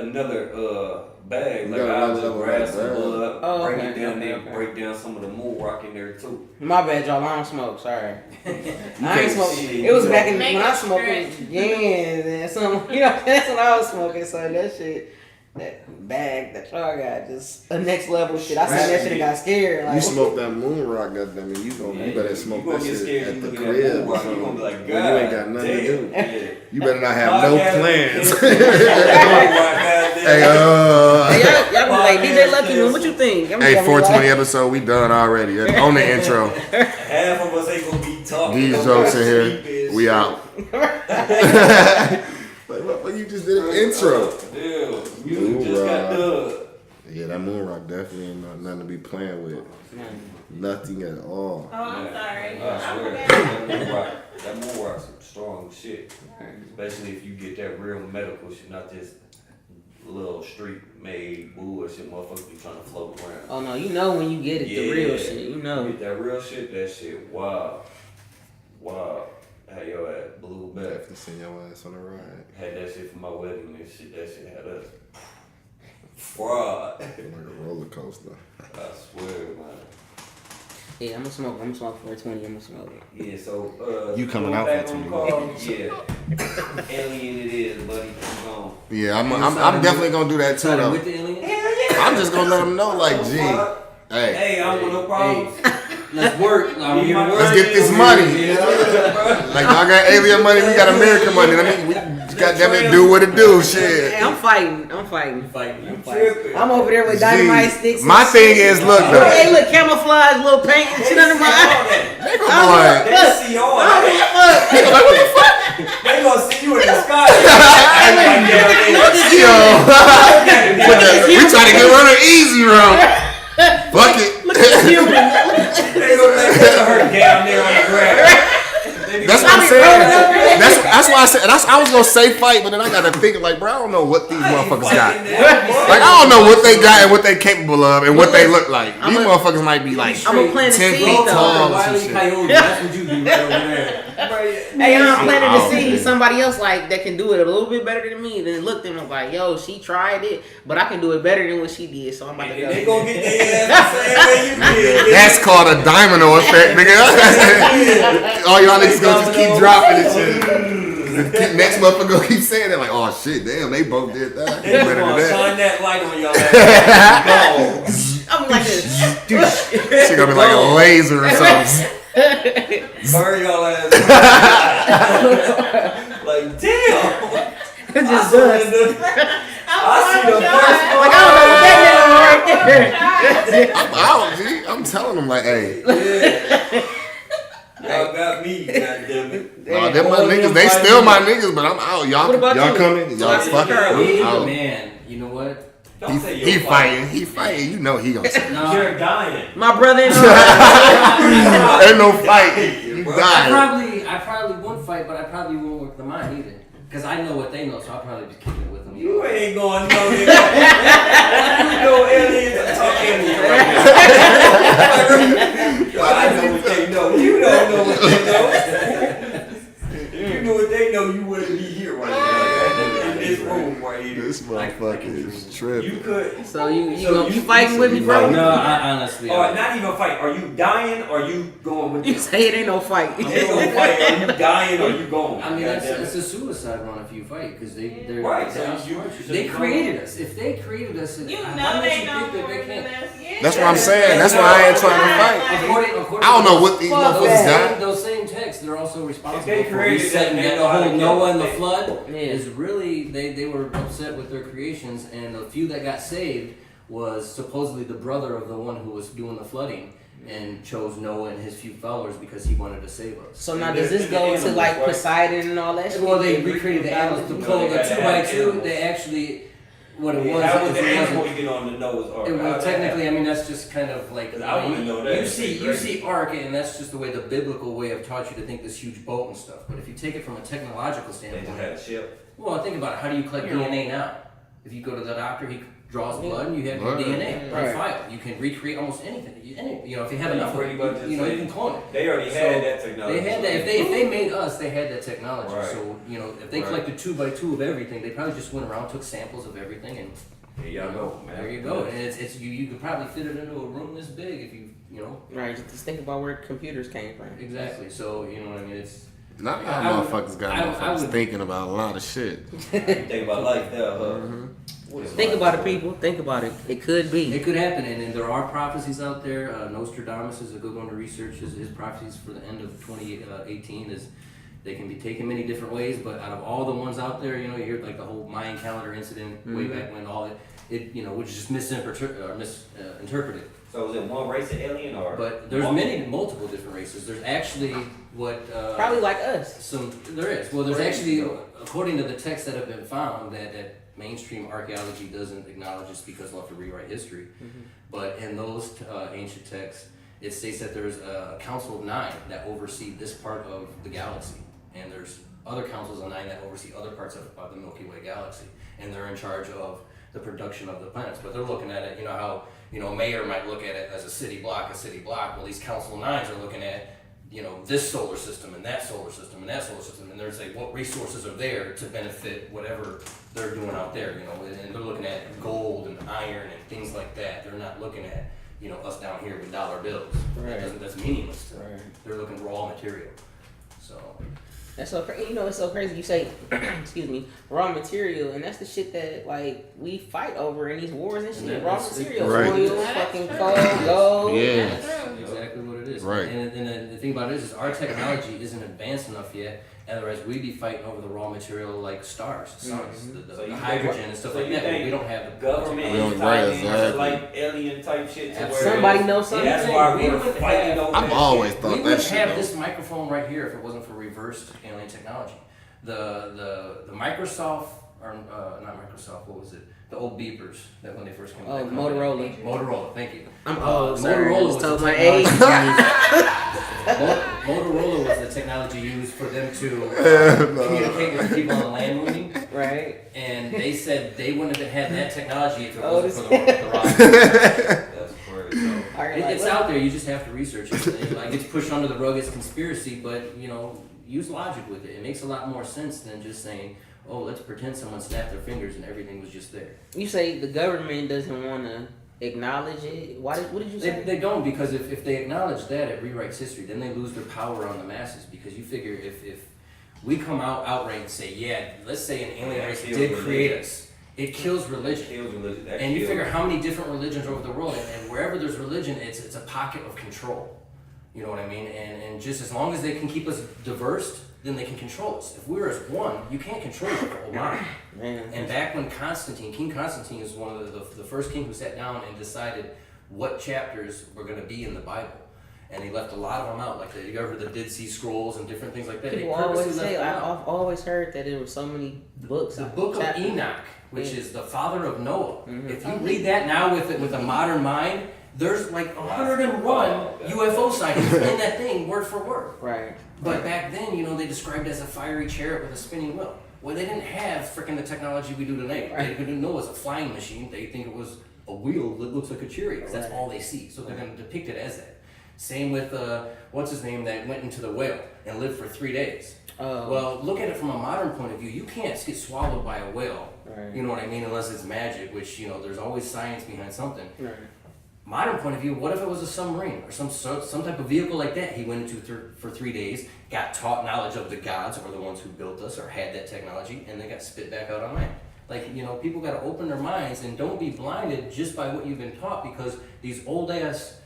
another bag. You Like gotta I roll it just up with grab that some bag. blood, Oh, break okay, it down okay, there, okay. break down some of the moon rock in there too. My bad, y'all. I don't smoke. Sorry. I ain't can't smoke. see. It was back in Make when I it smoked. Yeah, some that's when I was smoking. So that shit, that bag that y'all got, just a next level shit. I seen that shit and got scared. Like, You smoke that moon rock, goddamn it. You better smoke that shit at the crib. You're gonna be like, You ain't got nothing to do. Yeah. You better not have no plans. Hey, Hey, y'all be like, DJ Lucky, man, what you think? I'm Hey, gonna be 420 like, episode, we done already. On the intro. Half of us ain't gonna be talking. These jokes in here, we out. Like, what you just did an intro. Dude, you Moon just got rock. done. Yeah, that moon rock definitely ain't nothing to be playing with. Nothing at all. Oh, I'm sorry. I I swear, forgot. that moon rock's some strong shit. Especially if you get that real medical shit, not this little street made bullshit motherfuckers be trying to float around. oh no, you know when you get it, the real shit. You know. Get that real shit, that shit, wow. Had your ass blew back. Definitely send your ass on the ride. Had that shit for my wedding and shit, that shit had us fraud. Like a roller coaster. I swear, man. Yeah, I'm gonna smoke 420. I'm gonna smoke it. Yeah, so You coming going out back for on 20 Karl, yeah. Alien it is, buddy. Keep going. Yeah, I'm definitely gonna do that too Started though. with the alien? I'm just gonna let them know, like, G, hey, Hey, I don't want no problems. Let's work. I'm here to work. let's get this money. Yeah. Like, y'all got alien money, we got American money. I mean, we goddamn it, do what it do, shit. Hey, I'm fighting. You fighting? You I'm tripping? I'm over there with dynamite sticks. My thing is, look, though. Hey, look, camouflage, little paint and shit under my eye. Nigga, boy. They see all I that. don't give a fuck. Nigga, like, what the fuck? They gonna see you in the sky. Yo. We try to get rid of easy room. Fuck it. Look at this human. They gonna let her down there on the ground. That's what I'm saying. That's why I said. I was gonna say fight, but then I gotta think like, bro, I don't know what these motherfuckers got. Like, I don't know what they got and what they capable of and what they look like. These motherfuckers might be like I'm a planted 10 seed, feet though. tall. Wile Or E. some shit. Coyote, that's what you do right over there. Hey, I'm planning Oh, to see man. somebody else like that can do it a little bit better than me. Then looked at me like, yo, she tried it, but I can do it better than what she did. So I'm about to go. They gonna get their ass the same way you did. That's called a domino effect, nigga. All y'all niggas gonna just keep dropping this shit. Next motherfucker gonna keep saying that like, oh shit, damn, they both did that. They They just better than gonna that. shine that light on your ass. I'm like this. Shit gonna be like a laser or something. Burn y'all ass. Like, damn. It just does. I see the first one. Like, I don't know what that nigga right there. I'm out, G. I'm telling them like, hey, Y'all got me, goddammit. nah, them my niggas. They still my niggas, but I'm out. Y'all, What about y'all you? coming? Y'all So fucking? Karl, Hey, I'm out. man, you know what? Don't say He you're fighting. He fighting. You know he gonna say. No, You're dying. My brother in Ain't no fight. You dying. I probably won't fight, but I probably won't work the mind either. Because I know what they know, so I'll probably just kick it with them. You ain't gonna know this. You know aliens are talking right now. I know what they know. You don't know what they know. If you knew what they know, you wouldn't be here right now. In this room right here. This motherfucker is tripping. You could. So you fighting with me, bro? No, I honestly. Or not even fight. Are you dying or are you going with You them? say it ain't no fight. Ain't no fight. Are you dying or are you going? I mean, Goddamn it's it. a suicide run if you fight because they're Right, so they- you they should created us. If they created us, You how know much they you know think that more they than can't? us. Yeah. That's what I'm saying. That's why I ain't trying to fight. According I don't know what these Fuck motherfuckers that. got. those same texts, they're also responsible they for created resetting that, they that know how the to whole kill Noah and the us. flood. Yeah. Is really they were upset with their creations, and the few that got saved was supposedly the brother of the one who was doing the flooding, and chose Noah and his few followers because he wanted to save us. So now does this go to like Poseidon and all that shit? Well, they recreated the animals. The No, pull they the got to 2x2. have animals. They actually what it Yeah, was. how would the it wasn't- animal get on the Noah's Ark? It How'd well, that technically, I happen? mean, that's just kind of like I wouldn't know that. you It's see crazy. ark, and that's just the way the biblical way of taught you to think this huge boat and stuff. But if you take it from a technological They just standpoint, had a ship. well, think about it. How do you collect DNA now? If you go to the doctor, he draws blood, and you have your Right. DNA on Right. file. You can recreate almost anything. You know, if you have Yeah, enough of pretty it, much just you know, say- you can clone it. They already So, had that technology. They had that. If they made us, they had that technology. Right. So you know, if they Right. collected 2x2 of everything, they probably just went around, took samples of everything, and There y'all go, man. there you go. And it's you could probably fit it into a room this big if you know. Right, just think about where computers came from. Exactly. So you know what I mean. It's None of I y'all would- motherfuckers got I motherfuckers would- thinking about a lot of shit. You think about life there, huh? What is Think life? about it, people. Think about it. It could be. it could happen, and there are prophecies out there. Nostradamus is a good one to research. His prophecies for the end of 2018 is they can be taken many different ways. But out of all the ones out there, you know, you hear like the whole Mayan calendar incident way back when, all it you know, which is just misinterpreted. So is it one race of alien or? But there's multiple different races. There's actually what Probably like us. there is. Well, there's actually, according to the texts that have been found, that mainstream archaeology doesn't acknowledge just because we'll have to rewrite history. But in those ancient texts, it states that there's a council of 9 that oversee this part of the galaxy, and there's other councils of 9 that oversee other parts of the Milky Way galaxy, and they're in charge of the production of the planets. But they're looking at it, you know how a mayor might look at it as a city block. Well, these council of 9s are looking at this solar system and that solar system and that solar system, and they're saying what resources are there to benefit whatever they're doing out there, and they're looking at gold and iron and things like that. They're not looking at us down here with dollar bills. Right. That's meaningless to them. Right. They're looking raw material. So That's so crazy. It's so crazy. You say, excuse me, raw material, and that's the shit that like we fight over in these wars and shit. And Raw that's- material, Right. oil, fucking coal, gold. Yeah. that's exactly what it is. is. Right. And the thing about it is our technology isn't advanced enough yet. Otherwise, we'd be fighting over the raw material like stars, suns, the hydrogen and stuff like that. But we don't have the government We don't- is right, tied into exactly. like alien type shit. To where Somebody knows something. That's why We we're wouldn't fighting have- over I've that always shit. thought We that wouldn't shit. have though. this microphone right here if it wasn't for reversed alien technology. The Microsoft, or not Microsoft, what was it? The old beepers that when they first came out. Oh, Motorola. Motorola, thank you. I'm old. Sorry, I Motorola just was told the my technology age. Motorola was the technology used for them to communicate with people on the land moving. Right. And they said they wouldn't have had that technology if it Oh, wasn't for the rock. That's crazy. It's out there. You just have to research it. And, like it's pushed under the rug as conspiracy, but use logic with it. It makes a lot more sense than just saying, "Oh, let's pretend someone snapped their fingers and everything was just there." You say the government doesn't want to acknowledge it. What did you say? They don't, because if they acknowledge that, it rewrites history. Then they lose their power on the masses, because you figure if we come outright and say, yeah, let's say an alien race did create us, it kills religion. And you figure how many different religions over the world, and wherever there's religion, it's a pocket of control. You know what I mean? And just as long as they can keep us diverse, then they can control us. If we're as one, you can't control the whole mind. Man. And back when King Constantine is one of the first king who sat down and decided what chapters were going to be in the Bible. And he left a lot of them out, like you ever heard the Dead Sea Scrolls and different things like that. People always say, I've always heard that there were so many books. The book of Enoch, which is the father of Noah. Mm-hmm. If you read that now with a modern mind, there's like 101 UFO sightings in that thing, word for word. Right. But back then, they described it as a fiery chariot with a spinning wheel. Well, they didn't have freaking the technology we do today. Right. They didn't know it was a flying machine. They think it was a wheel that looks like a chariot, because that's all they see. So they're going to depict it as that. Same with, what's his name, that went into the whale and lived for 3 days. Well, look at it from a modern point of view. You can't get swallowed by a whale. Right. You know what I mean? Unless it's magic, which, there's always science behind something. Right. Modern point of view, what if it was a submarine or some type of vehicle like that he went into for 3 days, got taught knowledge of the gods or the ones who built us or had that technology, and they got spit back out on land. Like, people got to open their minds and don't be blinded just by what you've been taught, because these old ass,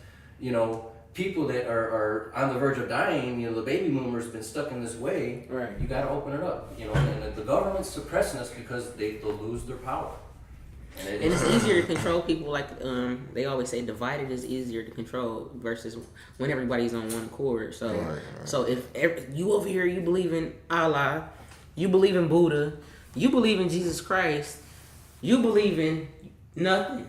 people that are on the verge of dying, the baby boomers been stuck in this way. Right. You got to open it up, and the government's suppressing us because they'll lose their power. And it's easier to control people, like they always say, divided is easier to control versus when everybody's on one accord. So, so if you over here, you believe in Allah, you believe in Buddha, you believe in Jesus Christ, you believe in nothing,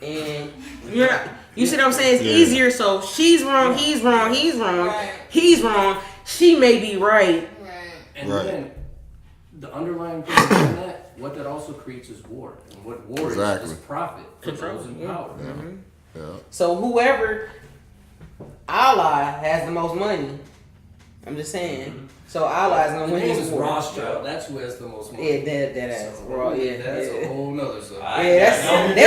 and you're not. You see what I'm saying? It's easier. So she's wrong, he's wrong, he's wrong, he's wrong. She may be right. And then the underlying thing behind that, what that also creates is war. And what war is profit for those in power. Yeah. So whoever Allah has the most money. I'm just saying. So Allah is gonna win name this is war. Rothschild. That's who has the most money. Yeah, that ass. That's a whole nother subject. That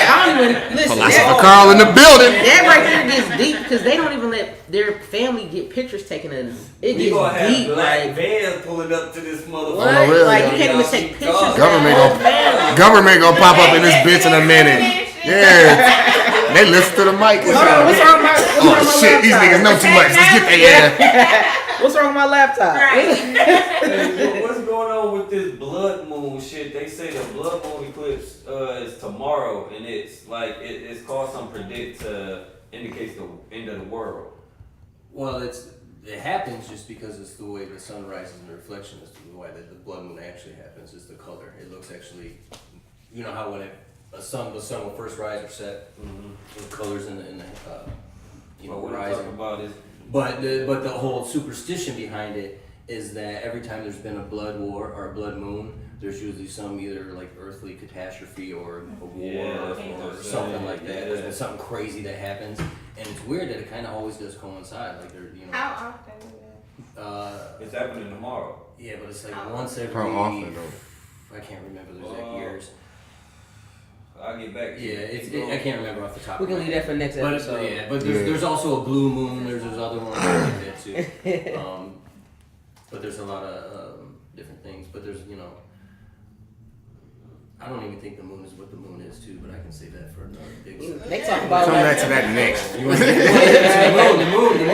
I don't even listen. Philosopher Karl in the building. That right there gets deep because they don't even let their family get pictures taken of them. It We gonna gets have deep. black Like vans pulling up to this motherfucker. what? really? Like you can't even take pictures. of Government the whole family. Government gonna pop up in this bitch in a minute. Yeah. They listen to the mic. Hold on, what's wrong with my Oh shit, these niggas know too much. Let's get their ass. What's wrong with my laptop? Hey, what's going on with this blood moon shit? They say the blood moon eclipse is tomorrow, and it's like it's called some predict to indicates the end of the world. Well, it happens just because it's the way the sun rises and the reflection is the way that the blood moon actually happens. Is the color. It looks actually, how when the sun will first rise or set, the colors in the What we're rising. talking about is But the whole superstition behind it is that every time there's been a blood war or a blood moon, there's usually some either like earthly catastrophe or a war or something like that. There's been something crazy that happens, and it's weird that it kind of always does coincide. Like How often is that? it's happening tomorrow. Yeah, but it's like once every. How often though? I can't remember the exact years. I'll get back to you. Yeah, I can't remember off the top. We can of my leave head. that for next But episode. but there's also a blue moon. There's other ones like that too. But there's a lot of different things. But there's I don't even think the moon is what the moon is too, but I can say that for another big. They talk about Come back like, to that next. The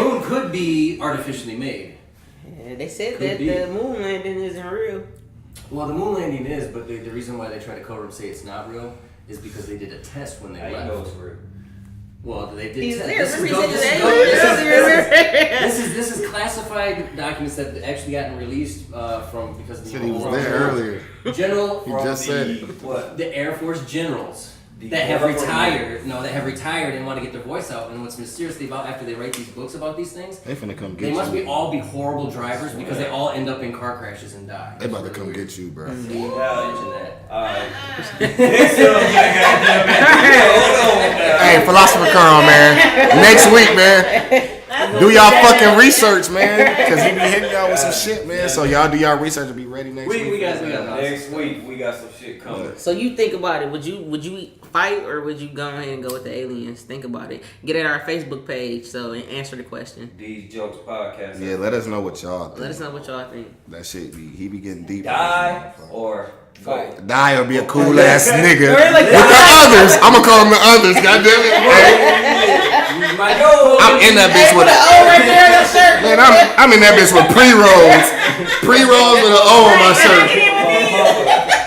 moon could be artificially made. yeah, they said Could that be. the moon landing isn't real. Well, the moon landing is, but the reason why they try to cover and say it's not real is because they did a test when they How you left. know it's real? Well, they did. He's test. there. This is Remember go- he this said is he's go- there. this is classified documents that actually gotten released from because of the Said he was there earlier. General. He just said it. What? The Air Force generals The that have Air Force retired. No, that have retired and want to get their voice out. And what's mysteriously about after they write these books about these things, They finna come get they you. must be all be horrible drivers because they all end up in car crashes and die. They about to come get you, bro. Imagine that. Alright. Hey, philosopher Karl, man. Next week, man. Do y'all fucking research, man. Cause he be hitting y'all with some shit, man. So y'all do y'all research and be ready next week. We got Next week we got some shit coming. So you think about it. Would you fight or would you go ahead and go with the aliens? Think about it. Get at our Facebook page so and answer the question. These Jokes podcast. Yeah, let us know what y'all think. Let us know what y'all think. That shit he be getting deep. Die or go. Die or be a cool ass nigga Really? with the others. I'ma call them the others. Goddamn it. You might go. I'm in that bitch with man. I'm in that bitch with pre-rolls with an O on my shirt.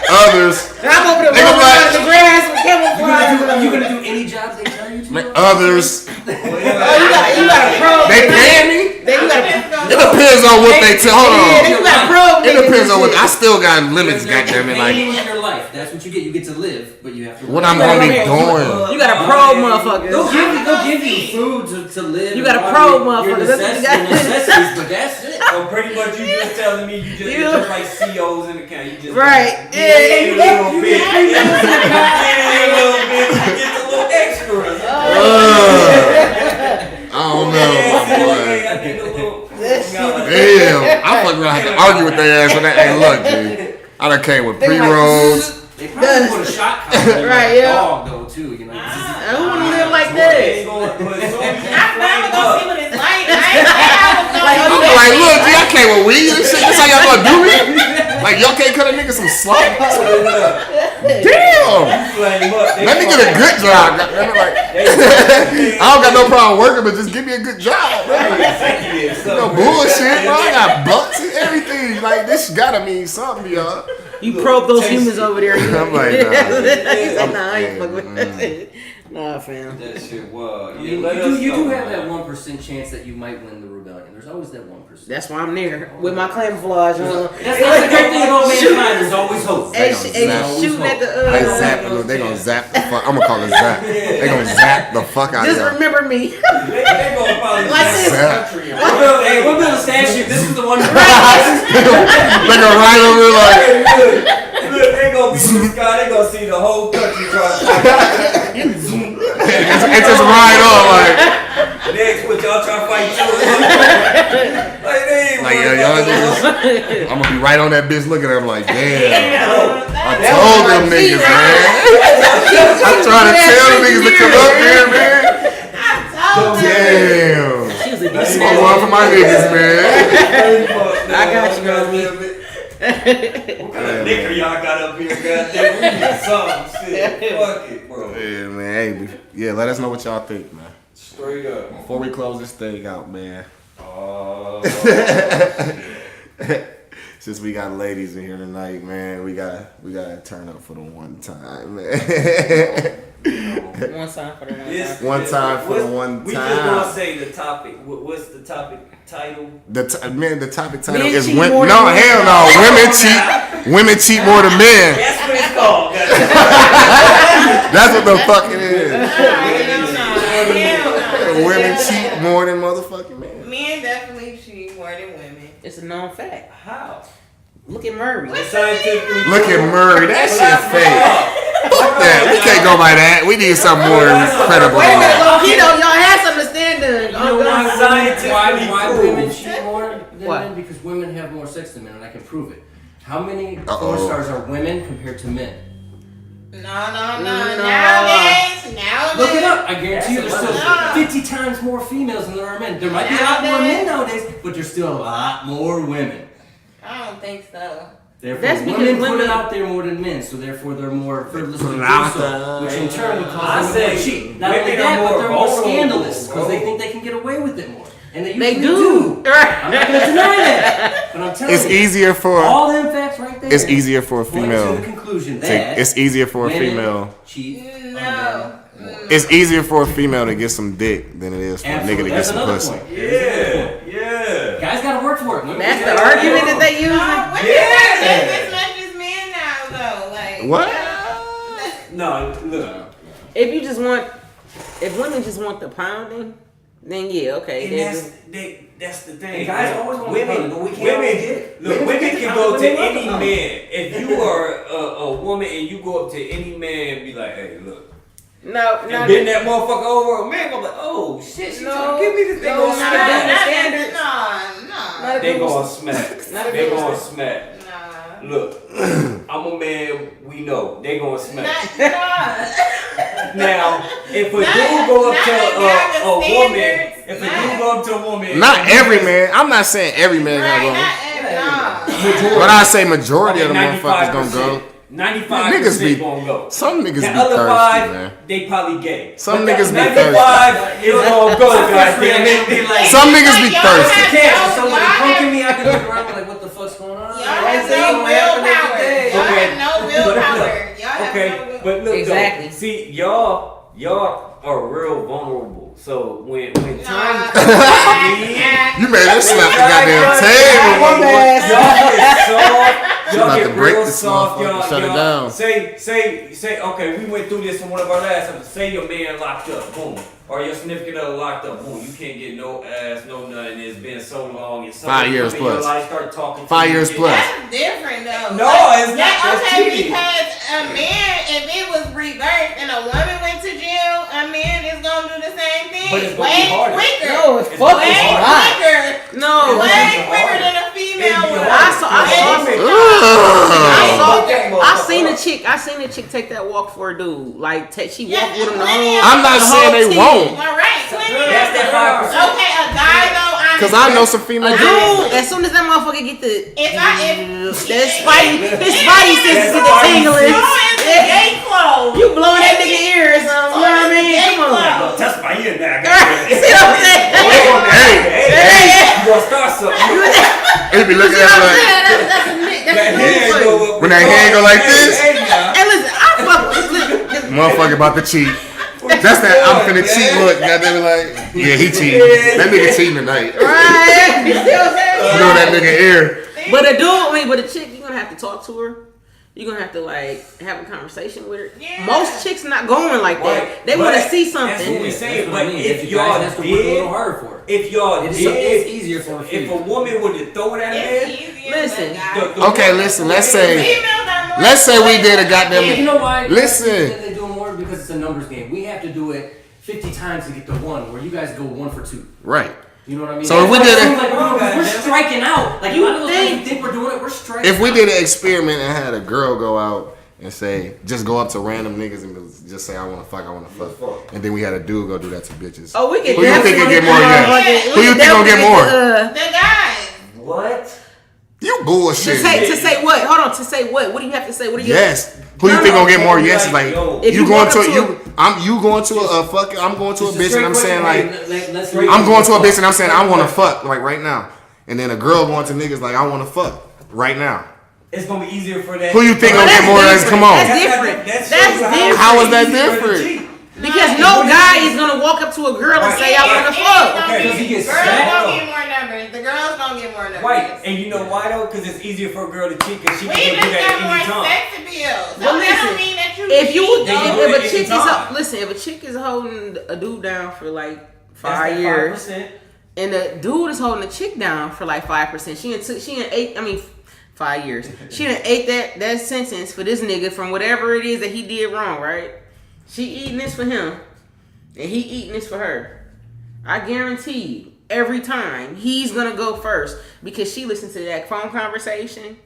Others. I'm over They gonna be like- the grass with camouflage. You gonna do any jobs they tell you to? Man, others. You got a probe. They paying me. Then you got It depends on what they tell. Hold yeah, on. you got a probe. It depends on what. niggas I still got limits. Goddamn it. Like Like in your life, that's what you get. You get to live, but you have to. what I'm gonna be doing. You got a probe, motherfucker. They'll give you food to live. You got a and probe, your motherfucker. That's what you got. necessities, but that's it. So pretty much you just telling me you just like COs in the account. You just Right. Get a little bit. Get a little bit. Get a little extra. I don't know, my boy. I need a little. Damn, I fucking gonna have to argue with their ass for that. Hey, look, dude. I done came with pre-rolls. They probably put a shot collar in Right, like yeah. a dog though too. You know. Who wanna live like this? I'm finally gonna see what it's like. I'm like, look, G, I came with weed and shit. That's how y'all gonna do me? Like, y'all can't cut a nigga some slack? Damn! Let me get a good job. Goddammit. Like, I don't got no problem working, but just give me a good job, bro. No bullshit, bro. I got bucks and everything. Like, this gotta mean something, y'all. You probe those humans over there. I'm like, nah. He said, nah, I ain't fucking with that shit. Nah, fam. That shit was. You do have that 1% chance that you might win the rebellion. There's always that 1%. That's why I'm there with my camouflage on. That's the great thing about mankind. There's always hope. Hey, gonna hey, zap. shooting at the They gonna zap the fuck. I'm gonna call it zap. They gonna zap the fuck out of Just y'all. remember me. They gonna probably Like this. Zap. Hey, we'll build a statue. This is the one. They gonna ride over like. Look, they gonna be in the sky. They gonna see the whole country cross. It just ride on like. Next, what y'all trying to fight each other? Like, y'all niggas. I'm gonna be right on that bitch looking at him like, damn. I told them niggas, man. I'm trying to tell them niggas to come up here, man. Damn. That's my one for my niggas, man. I got you, bro. What kind of liquor y'all got up here? Goddamn, we need some shit. Fuck it, bro. Yeah, man. Hey, yeah, let us know what y'all think, man. Straight up. Before we close this thing out, man. Since we got ladies in here tonight, man, we gotta turn up for the one time, man. One time for the one This- time. One time for the one We just time. gonna say the topic. What's the topic title? The topic title Men is cheat women. more No, than hell women. no. Women cheat more than men. That's what it's called. That's what the fuck it is. Hell Women cheat more than motherfucking men. Men definitely cheat more than women. It's a known fact. How? Look at Murray. Scientifically. Look at Murray. That shit fake. Fuck that. We can't go by that. We need something more credible Wait a than minute, that. y'all had something to stand on. You know why women cheat more than Why? men? Because women have more sex than men, and I can prove it. How many Uh-oh. porn stars are women compared to men? No. No. Nowadays. Look it up. I guarantee you there's still No. 50 times more females than there are men. There might be a lot more men nowadays, but there's still a lot more women. I don't think so. Therefore, That's because women put women- it out there more than men, so therefore they're more frivolous to Put do it out so, there. which in turn would I cause them say to cheat. Not women only are that, more but they're more vulnerable, scandalous because they bro. think they can get away with it more. And they They usually do. I'm not going to deny that, but I'm telling It's you, easier for all them facts right there. it's easier for a point to female. the conclusion To, that it's easier for a women female. cheat. on No. men more. It's easier for a female to get some dick than it is for a nigga Absolutely. to get That's some another pussy. point. Yeah. Guys got to work for it. That's the argument that they use. No, women Yeah. not just as much as men now, though. Like What? No, look. If women just want the pounding, then yeah, okay. And that's the thing. And guys always want women, to, but we can't women, always get it. look, Women women can can pound, go to women love any to pound. man. If you are a woman and you go up to any man and be like, hey, look. No, And not bend that motherfucker over, a man gonna be like, oh shit, she trying to give me this. They no, gonna not smack. a double standard. No. They gonna smack. Not a They double gonna smack. Nah. Look, I'm a man. We know they gonna smack. Nah. Now, if a Not- dude go up not to like a woman, standards, if a not- dude go up to a woman, Not every man. I'm not saying every man Right, gonna not go. every. But I say majority of the motherfuckers gonna go. 95% Niggas be- gonna go. Some niggas The be other thirsty, 5, man. they probably gay. Some But niggas be 95 is gonna go, goddamn it. Be like, Some niggas be Y'all thirsty. have Can't no- somebody y'all punking have- me, I can look around like, what the fuck's going on? Y'all have no willpower. Y'all have no willpower. Y'all have okay, no willpower. but look, Exactly. though, see, y'all are real vulnerable. So when time You made us slap the goddamn table. Y'all about get to break real this soft. motherfucker, Y'all, shut it y'all down. Say. Okay, we went through this in one of our last episodes. Say your man locked up, boom, or your significant other locked up, boom. You can't get no ass, no nothing. It's been so long. It's 5 years come in your plus. life, start talking. 5 to you, years get- plus. That's different though. No, it's not. That's Okay, cheating. because a man, if it was reversed and a woman went to jail, a man is gonna do the same thing. But it's gonna be way harder. quicker. No, it's It's fucking way hard. not. quicker. No. Way quicker than a female It'd be would. hard. Ugh. I seen a chick take that walk for a dude. Like she Yeah, walked with him the plenty whole. of- I'm not the saying whole they team. won't. All right, plenty of That's that 5%. Okay, a guy though, Cause I know some female A dudes. dude, as soon as that motherfucker get the If that spidey, his spidey senses get the tingling. gay clothes. You blowing that nigga ear or something? You know what I mean? Come on. Touch my ear now. See what I'm saying? Hey, you gonna start something. They be looking at me like That's a nick. That's That a hand nick. go up. When that hand go like this? Hey, now. Hey, listen, I fuck with motherfucker about to cheat. That's that I'm finna cheat look. Goddamn it, like yeah, he cheating. That nigga cheating tonight. Right? You see what I'm saying? You know that nigga ear. But a dude, but a chick, you're gonna have to talk to her. You're gonna have to like have a conversation with her. Yeah. Most chicks not going like that. Right. They want to But see that's what something. we saying. That's what I But mean. if The y'all guys have to work a little did, harder for it. if y'all It's did, easier for a if a female. woman would have thrown that It's man, easier Listen. than guys. Okay, listen. Let's say Females are more let's say we did a You goddamn. know why? Listen. They do more because it's a numbers game. We have to do it 50 times to get to 1, where you guys go 1 for 2. Right. You know what I mean? So if we did it- like we're striking out. Like You a lot of those think- times you think we're doing it, we're striking. If we did an experiment and had a girl go out and say, just go up to random niggas and just say, I wanna fuck, and then we had a dude go do that to bitches. Oh, we can Who you think definitely will get more? Yeah. Who you think gonna get more? The guys. what? You To bullshit. say what? Hold on. To say what? What do you have to say? What do you? Yes. Who you No, think no, gonna get more no, yeses? like, Like yo. If you you going walk to up to you going to a fuck. I'm going to a bitch and I'm saying like let's I'm going to a bitch and I'm saying I want to fuck like right now. And then a girl going to niggas like I want to fuck right now. It's gonna be easier for that. Who you think Well, gonna get more? that's Come on. That's different. That That's shows you different. How is that it's easier to different? cheat. Because no guy is gonna walk up to a girl and say, "I want to fuck." Okay, because he gets Girls smacked. gonna get more numbers. The girls gonna get more numbers. Right, and you know why though? Because it's easier for a girl to cheat because she We can just do that got at more any time. sex appeal. So Well, that listen, don't mean that you If you cheat, They though. do it if a chick anytime. if a chick is holding a dude down for like That's 5 that years, 5%. and the dude is holding a chick down for like 5%, she done ate. I mean, 5 years. She done ate that sentence for this nigga from whatever it is that he did wrong, right? She eating this for him, and he eating this for her. I guarantee you, every time he's gonna go first because she listened to that phone conversation.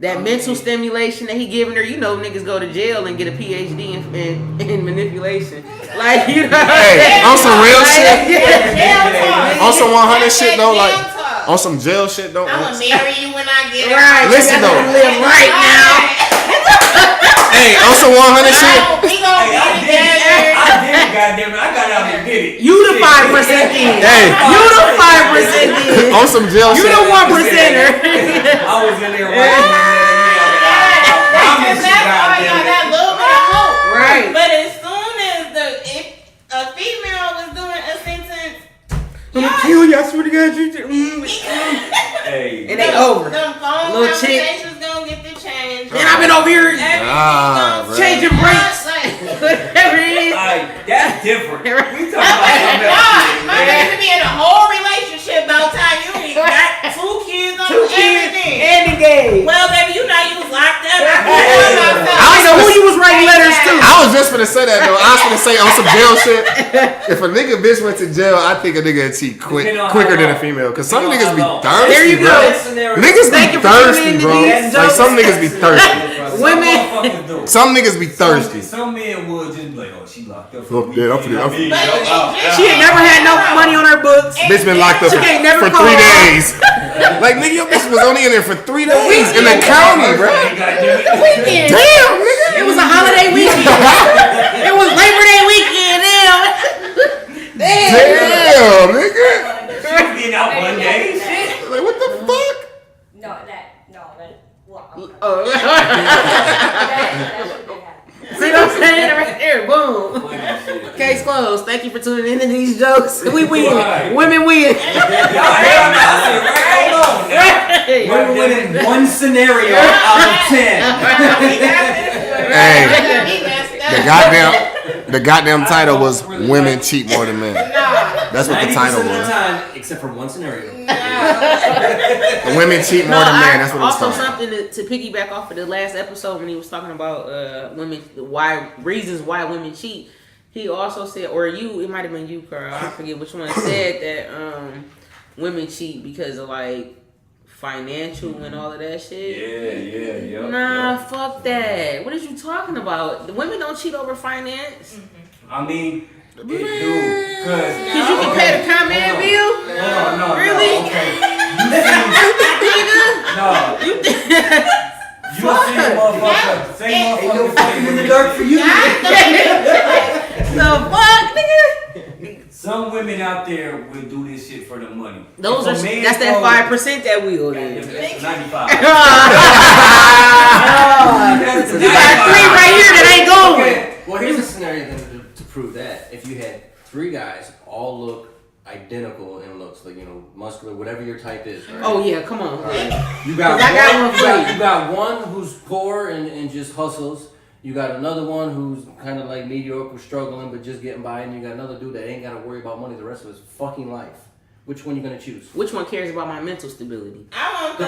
That mental stimulation that he giving her, you know, niggas go to jail and get a PhD in manipulation. Like, you know, Hey, on some real Like, shit. yeah. On some 100 That's shit that though, jail like talk. On some jail shit, don't. I'm gonna marry you when I get it. Right. Listen though. Live right now. Hey, on some 100 shit. We gonna be together. I did it, goddamn it. I got out and did it. You the 5% then. Hey. You the 5% then. On some jail You shit. the 1%er. I was in there right Because that's all y'all, that little bit of hope. Right. But as soon as if a female was doing a sentence, I'm gonna kill you. I swear to God, you. Hey. And they over. them phone Little chick. conversations gonna get to change. And I've been over here Ah, bro. changing brakes. Whatever it is. Like, that's different. We talking My about man to be in a whole relationship by the time you got 2 kids on everything. And engaged. Well, baby, you know you was locked up. I don't know who you was writing letters to. I was just gonna say that though. I was gonna say on some jail shit. If a nigga bitch went to jail, I think a nigga would cheat Depending on quicker how than a long. female. Cause some Depending niggas be on how long. thirsty, There you bro. go. Niggas Thank be you for tuning thirsty, in to bro. these Like some niggas be thirsty. Women. Some niggas be thirsty. Some men would just be like, oh, she locked up. Oh, yeah, I'm finna- She ain't never had no money on her books. Bitch been locked up She can't never for call 3 her. days. Like nigga, your bitch was only in there for 3 days in the county, bro. Weekend. Damn, nigga. It was a holiday weekend. It was Labor Day weekend. Damn, nigga. Being out one day. Shit. Like what the fuck? Oh. That shouldn't happen. See what I'm saying? Right there, boom. Case closed. Thank you for tuning into these jokes. We win. Right. Women win. Women win in one scenario out of 10. Hey, the goddamn title was "Women Cheat More Than Men." That's what the 90% title of the was. time, except for one scenario. The women cheat more than men. That's what it was Also, called. something to piggyback off of the last episode when he was talking about women, reasons why women cheat. He also said, or it might have been you, Karl. I forget which one said that women cheat because of like financial and all of that shit. Yeah. Nah, fuck that. What are you talking about? The women don't cheat over finance. I mean, it do. Cause You can pay the comment bill. No. Really? Okay. Nigga. No. You see the motherfucker. Same motherfucker. In the dark for you. The fuck, nigga? Some women out there will do this shit for the money. Those If are a man that's that goes- 5% that will then. That's 95. You got 3 right here that ain't going. Okay. Well, here's a scenario then to prove that. If you had 3 guys all look identical in looks, like muscular, whatever your type is, right? Oh yeah, come on. You got 'Cause I got one for you. You got one who's poor and just hustles. You got another one who's kind of like mediocre, struggling, but just getting by. And you got another dude that ain't got to worry about money the rest of his fucking life. Which one you gonna choose? Which one cares about my mental stability?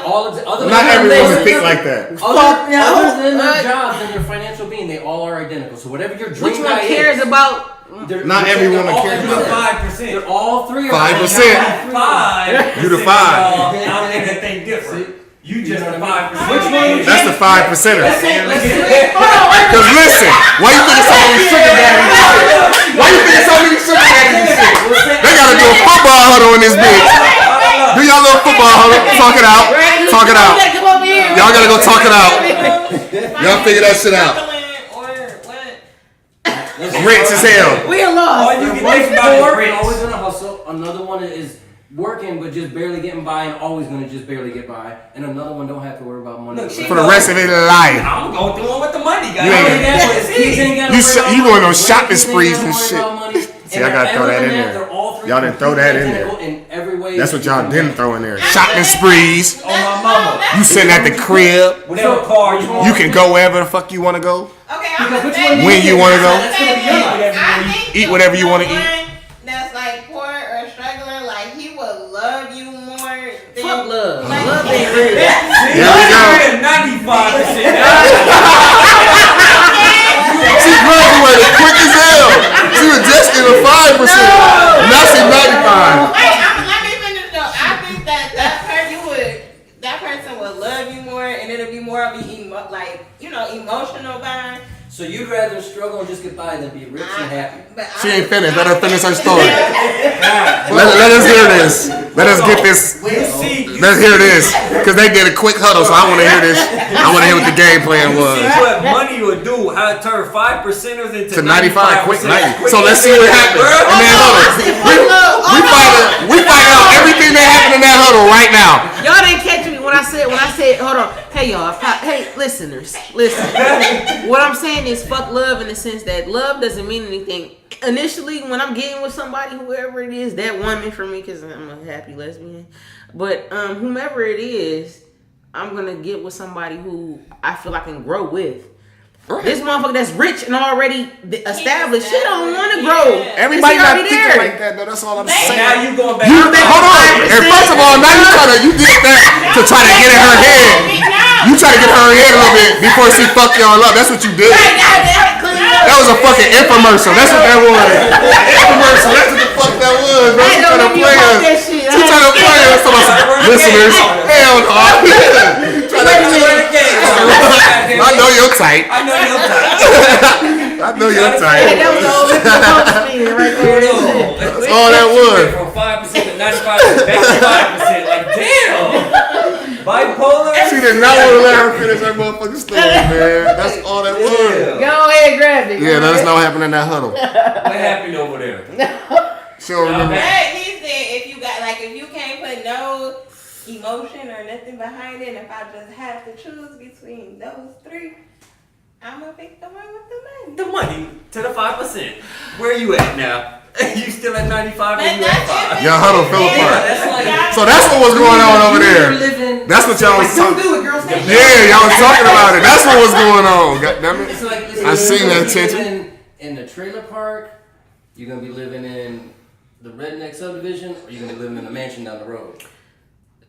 All of the other Not every woman than- think like that. Other than their jobs and their financial being, they all are identical. So whatever your dream Which guy one cares is, about? Not every woman cares about that. 5%. They're all 3 are 5%. 5. You the 5. I don't think that think different. You just the 5%. Which one? That's the 5%er. Let's say, Cause listen, why you think it's so many sugar daddies and shit? Why you think it's so many sugar daddies and shit? They gotta do a football huddle in this bitch. Do y'all little football huddle? Talk it out. Talk it out. Y'all gotta go talk it out. Y'all figure that shit out. Rich as hell. We are lost. All you can one's think about poor is and always rich. gonna hustle. Another one is working but just barely getting by and always gonna just barely get by. And another one don't have to worry about money. Look, she For the rest of their life. I'm going through one with the money, guys. You ain't- You going on shopping sprees and shit. See, I gotta throw that in there. Y'all didn't throw that in there. That's what y'all didn't throw in there. Shopping sprees. On my mama. You sitting at the crib. Whatever car you want. You can go wherever the fuck you wanna go. Okay, I'm Because gonna which say one When you wanna go. I think Eat whatever you wanna the eat. one that's like poor or struggling, like he would love you more than Fuck love. Like, Love ain't real. There we go. 95%. She graduated quick as hell. She was just in a 5%. Now she's 95. Wait, let me finish though. I think that person would love you more, and it'll be more of an emotional bond. So you'd rather struggle and just get by than be rich and happy? She ain't finished. Let her finish her story. Let us hear this. Let us get this. Let's hear this. Because they did a quick huddle, so I want to hear this. I want to hear what the game plan was. See what money would do, how it turned 5 percenters into To 95, quick 90. 90. So let's see what happens. Man, hold on. We find out everything that happened in that huddle right now. Y'all didn't catch me when I said, hold on. Hey, y'all. Hey, listeners. Listen. What I'm saying is fuck love in the sense that love doesn't mean anything. Initially, when I'm getting with somebody, whoever it is, that woman for me, because I'm a happy lesbian. But whomever it is, I'm going to get with somebody who I feel I can grow with. Right. This motherfucker that's rich and already established, she don't want to grow. Everybody not thinking like that, though. That's all I'm saying. Now you going back. Hold on. And first of all, now you did that to try to get in her head. You try to get her head a little bit before she fuck y'all up. That's what you did. That was a fucking infomercial. That's what that was. Infomercial. That's what the fuck that was, bro. She trying to play us. She trying to play us. Listeners, hell no. I know you're tight. I know you're tight. I know you're tight. That was the whole thing right there. That's all that was. From 5% to 95 back to 5%. Like, damn. Bipolar. She did not want to let her finish her motherfucking story, man. That's all that was. Go ahead, grab it. Yeah, let us know what happened in that huddle. What happened over there? She don't remember. He said if you can't put no emotion or nothing behind it, if I just have to choose between those three, I'm gonna pick the one with the money. The money to the 5%. Where you at now? You still at 95 and you at 5? Your huddle fell apart. That's So that's what was going on over there. That's what y'all was talking about. Yeah, y'all was talking about it. That's what was going on. God damn it. It's like I seen that attention. In the trailer park, you're gonna be living in the redneck subdivision, or you're gonna be living in a mansion down the road.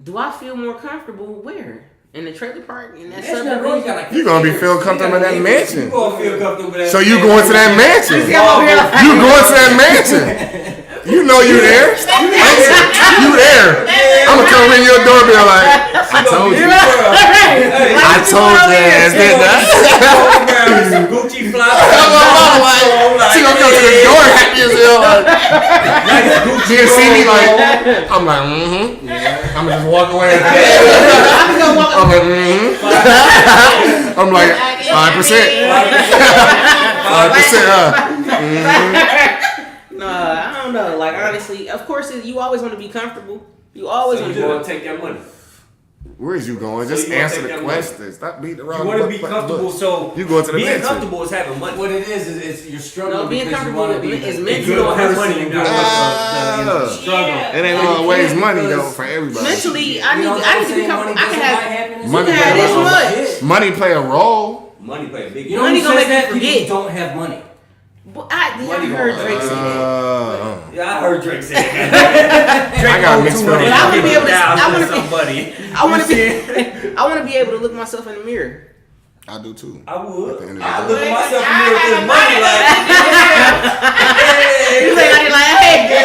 Do I feel more comfortable where? In the trailer park? In that Mansion down the road, you got subdivision? like You gonna be feel comfortable in that mansion. You gonna feel comfortable with that. So you going to that mansion? You going to that mansion? You know you there. You there. I'm gonna come ring your doorbell like, I told you. I told you ass, didn't I? Some Gucci fly. She gonna come to the door happy as hell. She didn't see me like, I'm like, I'm gonna just walk away. I'm like, I'm like, 5%. 5%, Nah, I don't know. Like, honestly, of course, you always want to be comfortable. You always So want you to want to take that money. Where's you going? So Just you gonna answer take the that question. Stop beating around. You want to be comfortable, so you going to the being mansion. comfortable is having money. What it is you're struggling No, being because you comfortable want to be. is the mental. If you don't have money, you're person not. with the struggle. It ain't always money though for everybody. mentally, I need to be comfortable. I can have Money have play this a role. much. Money play a role. Money play a big You know Money who gonna says make that? you People forget. who don't have money. But I heard Drake say that. Yeah, I heard Drake say that. I got mixed feelings. But I want to be able to. I somebody. want to be able to look myself in the mirror. I do too. I would. At the end of the I day. look at myself in the mirror with money like, You say I like, hey, I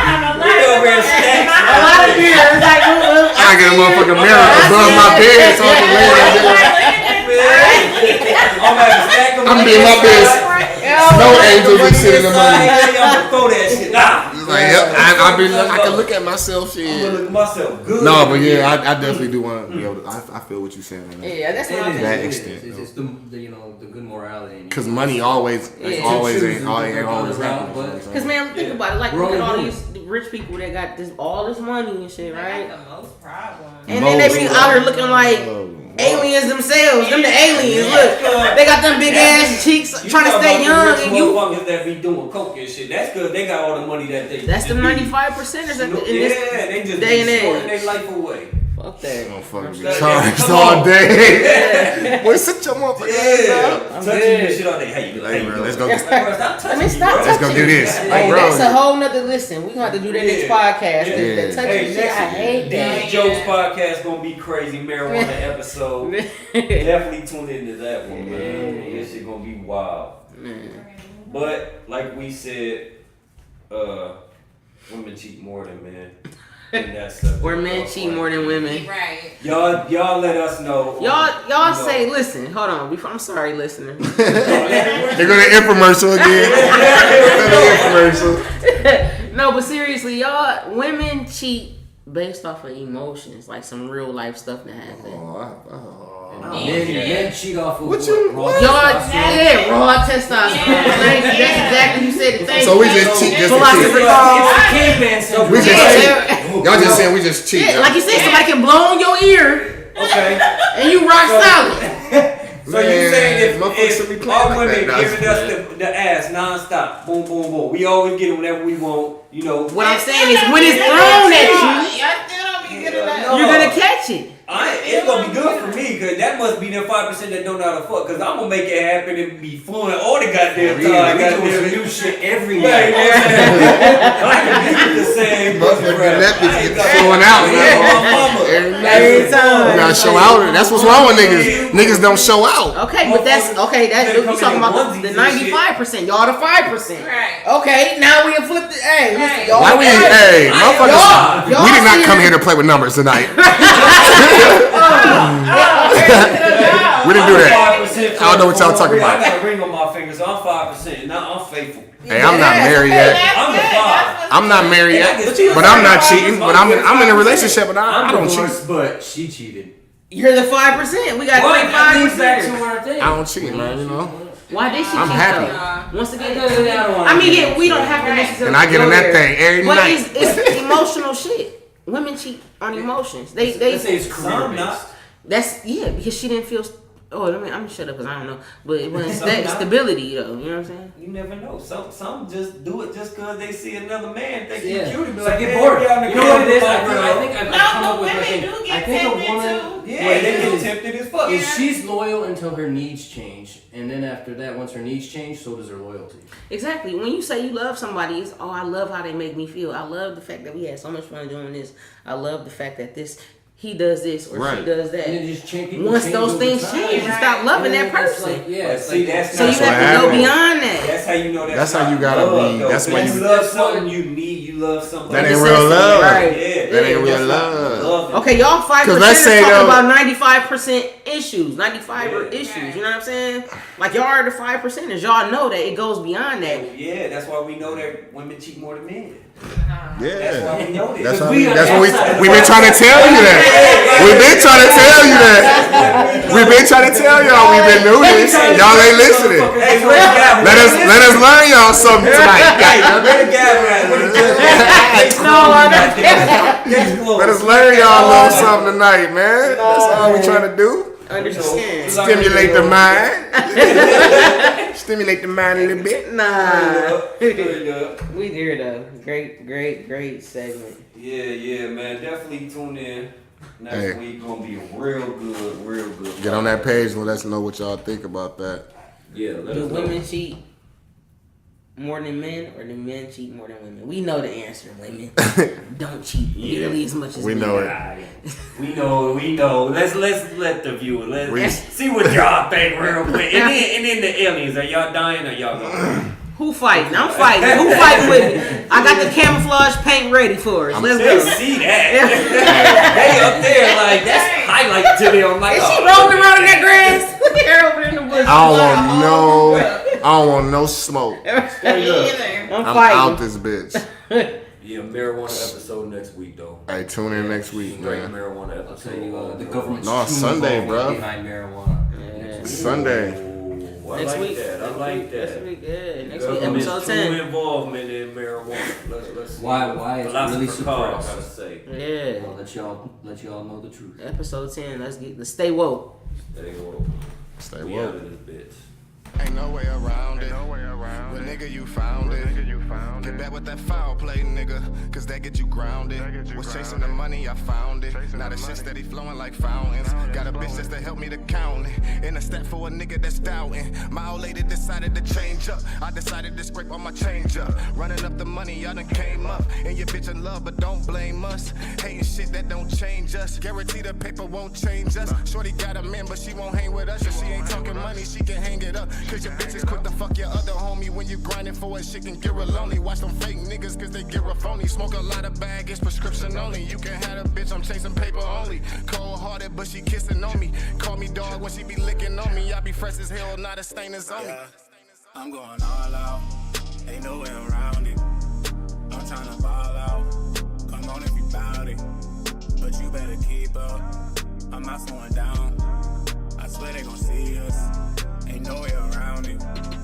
have a lot we of over here stacks. a lot of mirrors. Like, I get a motherfucking mirror above my bed so I can lay there. I'm being my best. No angels be sitting in the money. I'm gonna throw that shit. Nah. It's like, yep, I can look at myself, I'm gonna shit. look at myself good. No, but yeah, I definitely do want to be able to. I feel what you're saying. Man. Yeah, that's what I'm To that saying. extent, It's the the good morality. in you. Because money always, Yeah. always Choose ain't to always go always around, happening. but- You know what I'm Cause saying? man, think about it. Like, We're look at only all human. these rich people that got all this money and shit, right? the most problems. And then they be out here looking like aliens themselves. Them the aliens. Look, they got them big ass cheeks trying to stay young, and you. Motherfuckers that be doing coke and shit. That's good. They got all the money that they. That's the they 95%ers in this they just day and be snorting age. their life away. Fuck that. Motherfucker be Yeah, charged come all on. day. Boy, sit your motherfucker ass down. Yeah, touching your shit all day. Hey, Hey, bro, let's go. Bro, stop touching me, stop bro. Let's go do this. Hey, Hey, bro. that's a whole nother listen. We gonna have to do that next podcast. Yeah. That touching Hey, shit, I hate that. These Jokes podcast gonna be crazy. Marijuana episode. Definitely tune into that one, man. This shit gonna be wild. But like we said, women cheat more than men. in that subject. Where men cheat more than women. Right. Y'all let us know. Y'all say, listen, hold on. I'm sorry, listener. They're gonna infomercial again. Infomercial. No, but seriously, y'all, women cheat based off of emotions, like some real life stuff that happened. Men cheat off of What what? you- Raw what? testosterone. Raw testosterone. That's exactly you said it. So we just cheat just to Philosopher cheat. Karl. It's the caveman syndrome. We just cheat. Yeah. Y'all just saying we just cheat. Yeah, like you said, somebody can blow on your ear Okay. and you rock solid. So you saying motherfuckers should be if playing all like women that. giving us the ass nonstop, boom, boom, boom, we always get it whenever we want, you know. What I'm saying is when it's thrown at Y'all still don't be good enough. No. you, you're gonna catch it. It's gonna be good for me, cause that must be them 5% that don't know how to fuck. Cause I'm gonna make it happen and be fluent all the goddamn time. We doing Goddamn some new shit every Right, night. I can be the same. Motherfucker, that bitch I ain't get got- flowing out, Yeah, man. my mama. Every time. You gotta show out. That's what's wrong with niggas. Niggas don't show out. Okay, but that's okay. That's They you come talking in about onesies the and 95%. Y'all the 5%. Right. Okay, now we have flipped it. Hey, listen, Right. y'all. Why we? Hey, motherfuckers. Y'all We did not see come it. here to play with numbers tonight. We didn't do that. 5% I don't know what y'all talking about. I got a ring on my finger, so I'm 5%. Now I'm faithful. Hey, I'm not married yet. I'm the 5. I'm not married yet, but I'm not cheating. But I'm in a relationship, but I don't cheat. divorced, but she cheated. You're the 5%. We got What? That leads back to 35%. our thing. I don't cheat, man. You know. Why did she I'm cheat happy. though? Once again, I I mean, yeah, we don't have to necessarily. And I get go in that there. thing every But night. it's emotional shit. Women cheat on emotions. Let's say it's Some career not. based. That's because she didn't feel. Oh, I'm gonna shut up because I don't know. But it wasn't Some that not. stability though. You know what I'm saying? You never know. Some just do it just cause they see another man think Yeah. he's cute. Be So like, get hey, bored. we out in the You know what it is? club, I girl. think I've No, come but up with a women thing. do get I think a tempted woman. too. Yeah, What it they is- get tempted as fuck. Is she's loyal until her needs change, and then after that, once her needs change, so does her loyalty. Exactly. When you say you love somebody, it's I love how they make me feel. I love the fact that we had so much fun doing this. I love the fact that he does this or she Right. does that. And then just change. People Once change those over things time. change, you Right. stop loving And that then it's person. like, yeah, But it's see, like, that's So you That's have what to go happens. beyond that. That's how you know That's how you not gotta love, be. though. That's When when you you- love something you love something. That ain't Necessity, real love. right. Yeah, That ain't real that's not love. Okay, y'all 5% 'Cause let's is say, talking though- about 95% issues, 95 Yeah. issues. You know what I'm saying? Like y'all are the 5%ers. Y'all know that it goes beyond that. Yeah, that's why we know that women cheat more than men. That's Yeah. why we know this. That's Because why we are that's what outside we've been trying to tell you that. We've been trying to tell you that. We've been trying to tell y'all we've been doing this. Y'all ain't listening. Hey, where the gavel? Let us learn y'all something tonight. Hey, where the gavel at? Where the judge? Let us learn y'all a little something tonight, man. That's all we trying to do. Understand? Stimulate the mind. Stimulate the mind a little bit. Nah. Straight up. We here though. Great segment. Yeah, man. Definitely tune in. Next Hey. week gonna be real good. Get on that page and let us know what y'all think about that. Yeah, let Do us know. women cheat more than men, or do men cheat more than women? We know the answer. Women don't cheat nearly as much as We men. know it. We know. Let's let the viewer We- let's see what y'all think real quick. And then the aliens, are y'all dying or y'all going? Who fighting? I'm fighting. Who fighting with me? I got the camouflage paint ready for us. Let's They go. see that. They up there like that's highlight to them. Like, Is she rolling around in that grass? Look at her over there in the bush. I don't want no smoke. Either. I'm I'm fighting. out this bitch. Yeah, marijuana episode next week though. Hey, tune in next week, Straight man. marijuana I'll episode. tell you, the government's No, too Sunday, involved bro. behind marijuana. It's Sunday. Ooh, I Next like week. that. I like that. Next week, yeah. Next week, Government's episode true 10. involvement in marijuana. Let's see Why what it's philosopher really Karl suppressed. gotta say. Yeah. I'll let y'all know the truth. Episode 10. Let's stay woke. There you go. Stay We out woke. of this bitch. Ain't no way around it. Well, nigga, you found it. Get back with that foul play, nigga, cause that get you grounded. Was chasing the money, I found it. Now the shit steady flowing like fountains. Got a bitch just to help me to count it. In a step for a nigga that's doubting. My old lady decided to change up. I decided to scrape on my change up. Running up the money, y'all done came up. And your bitch in love, but don't blame us. Hating shit that don't change us. Guarantee the paper won't change us. Shorty got a man, but she won't hang with us. If she ain't talking money, she can hang it up. Cause your bitch is quick to fuck your other homie when you grinding for it. Shit can get real lonely. Watch them fake niggas cause they get real phony. Smoke a lot of bag, it's prescription only. You can have a bitch, I'm chasing paper only. Cold hearted, but she kissing on me. Call me dog when she be licking on me. I be fresh as hell, not a stain is on me. I'm going all out, ain't no way around it. I'm tryna ball out, come on if you bout it. But you better keep up, I'm not slowing down. I swear they gon' see us, ain't no way around it.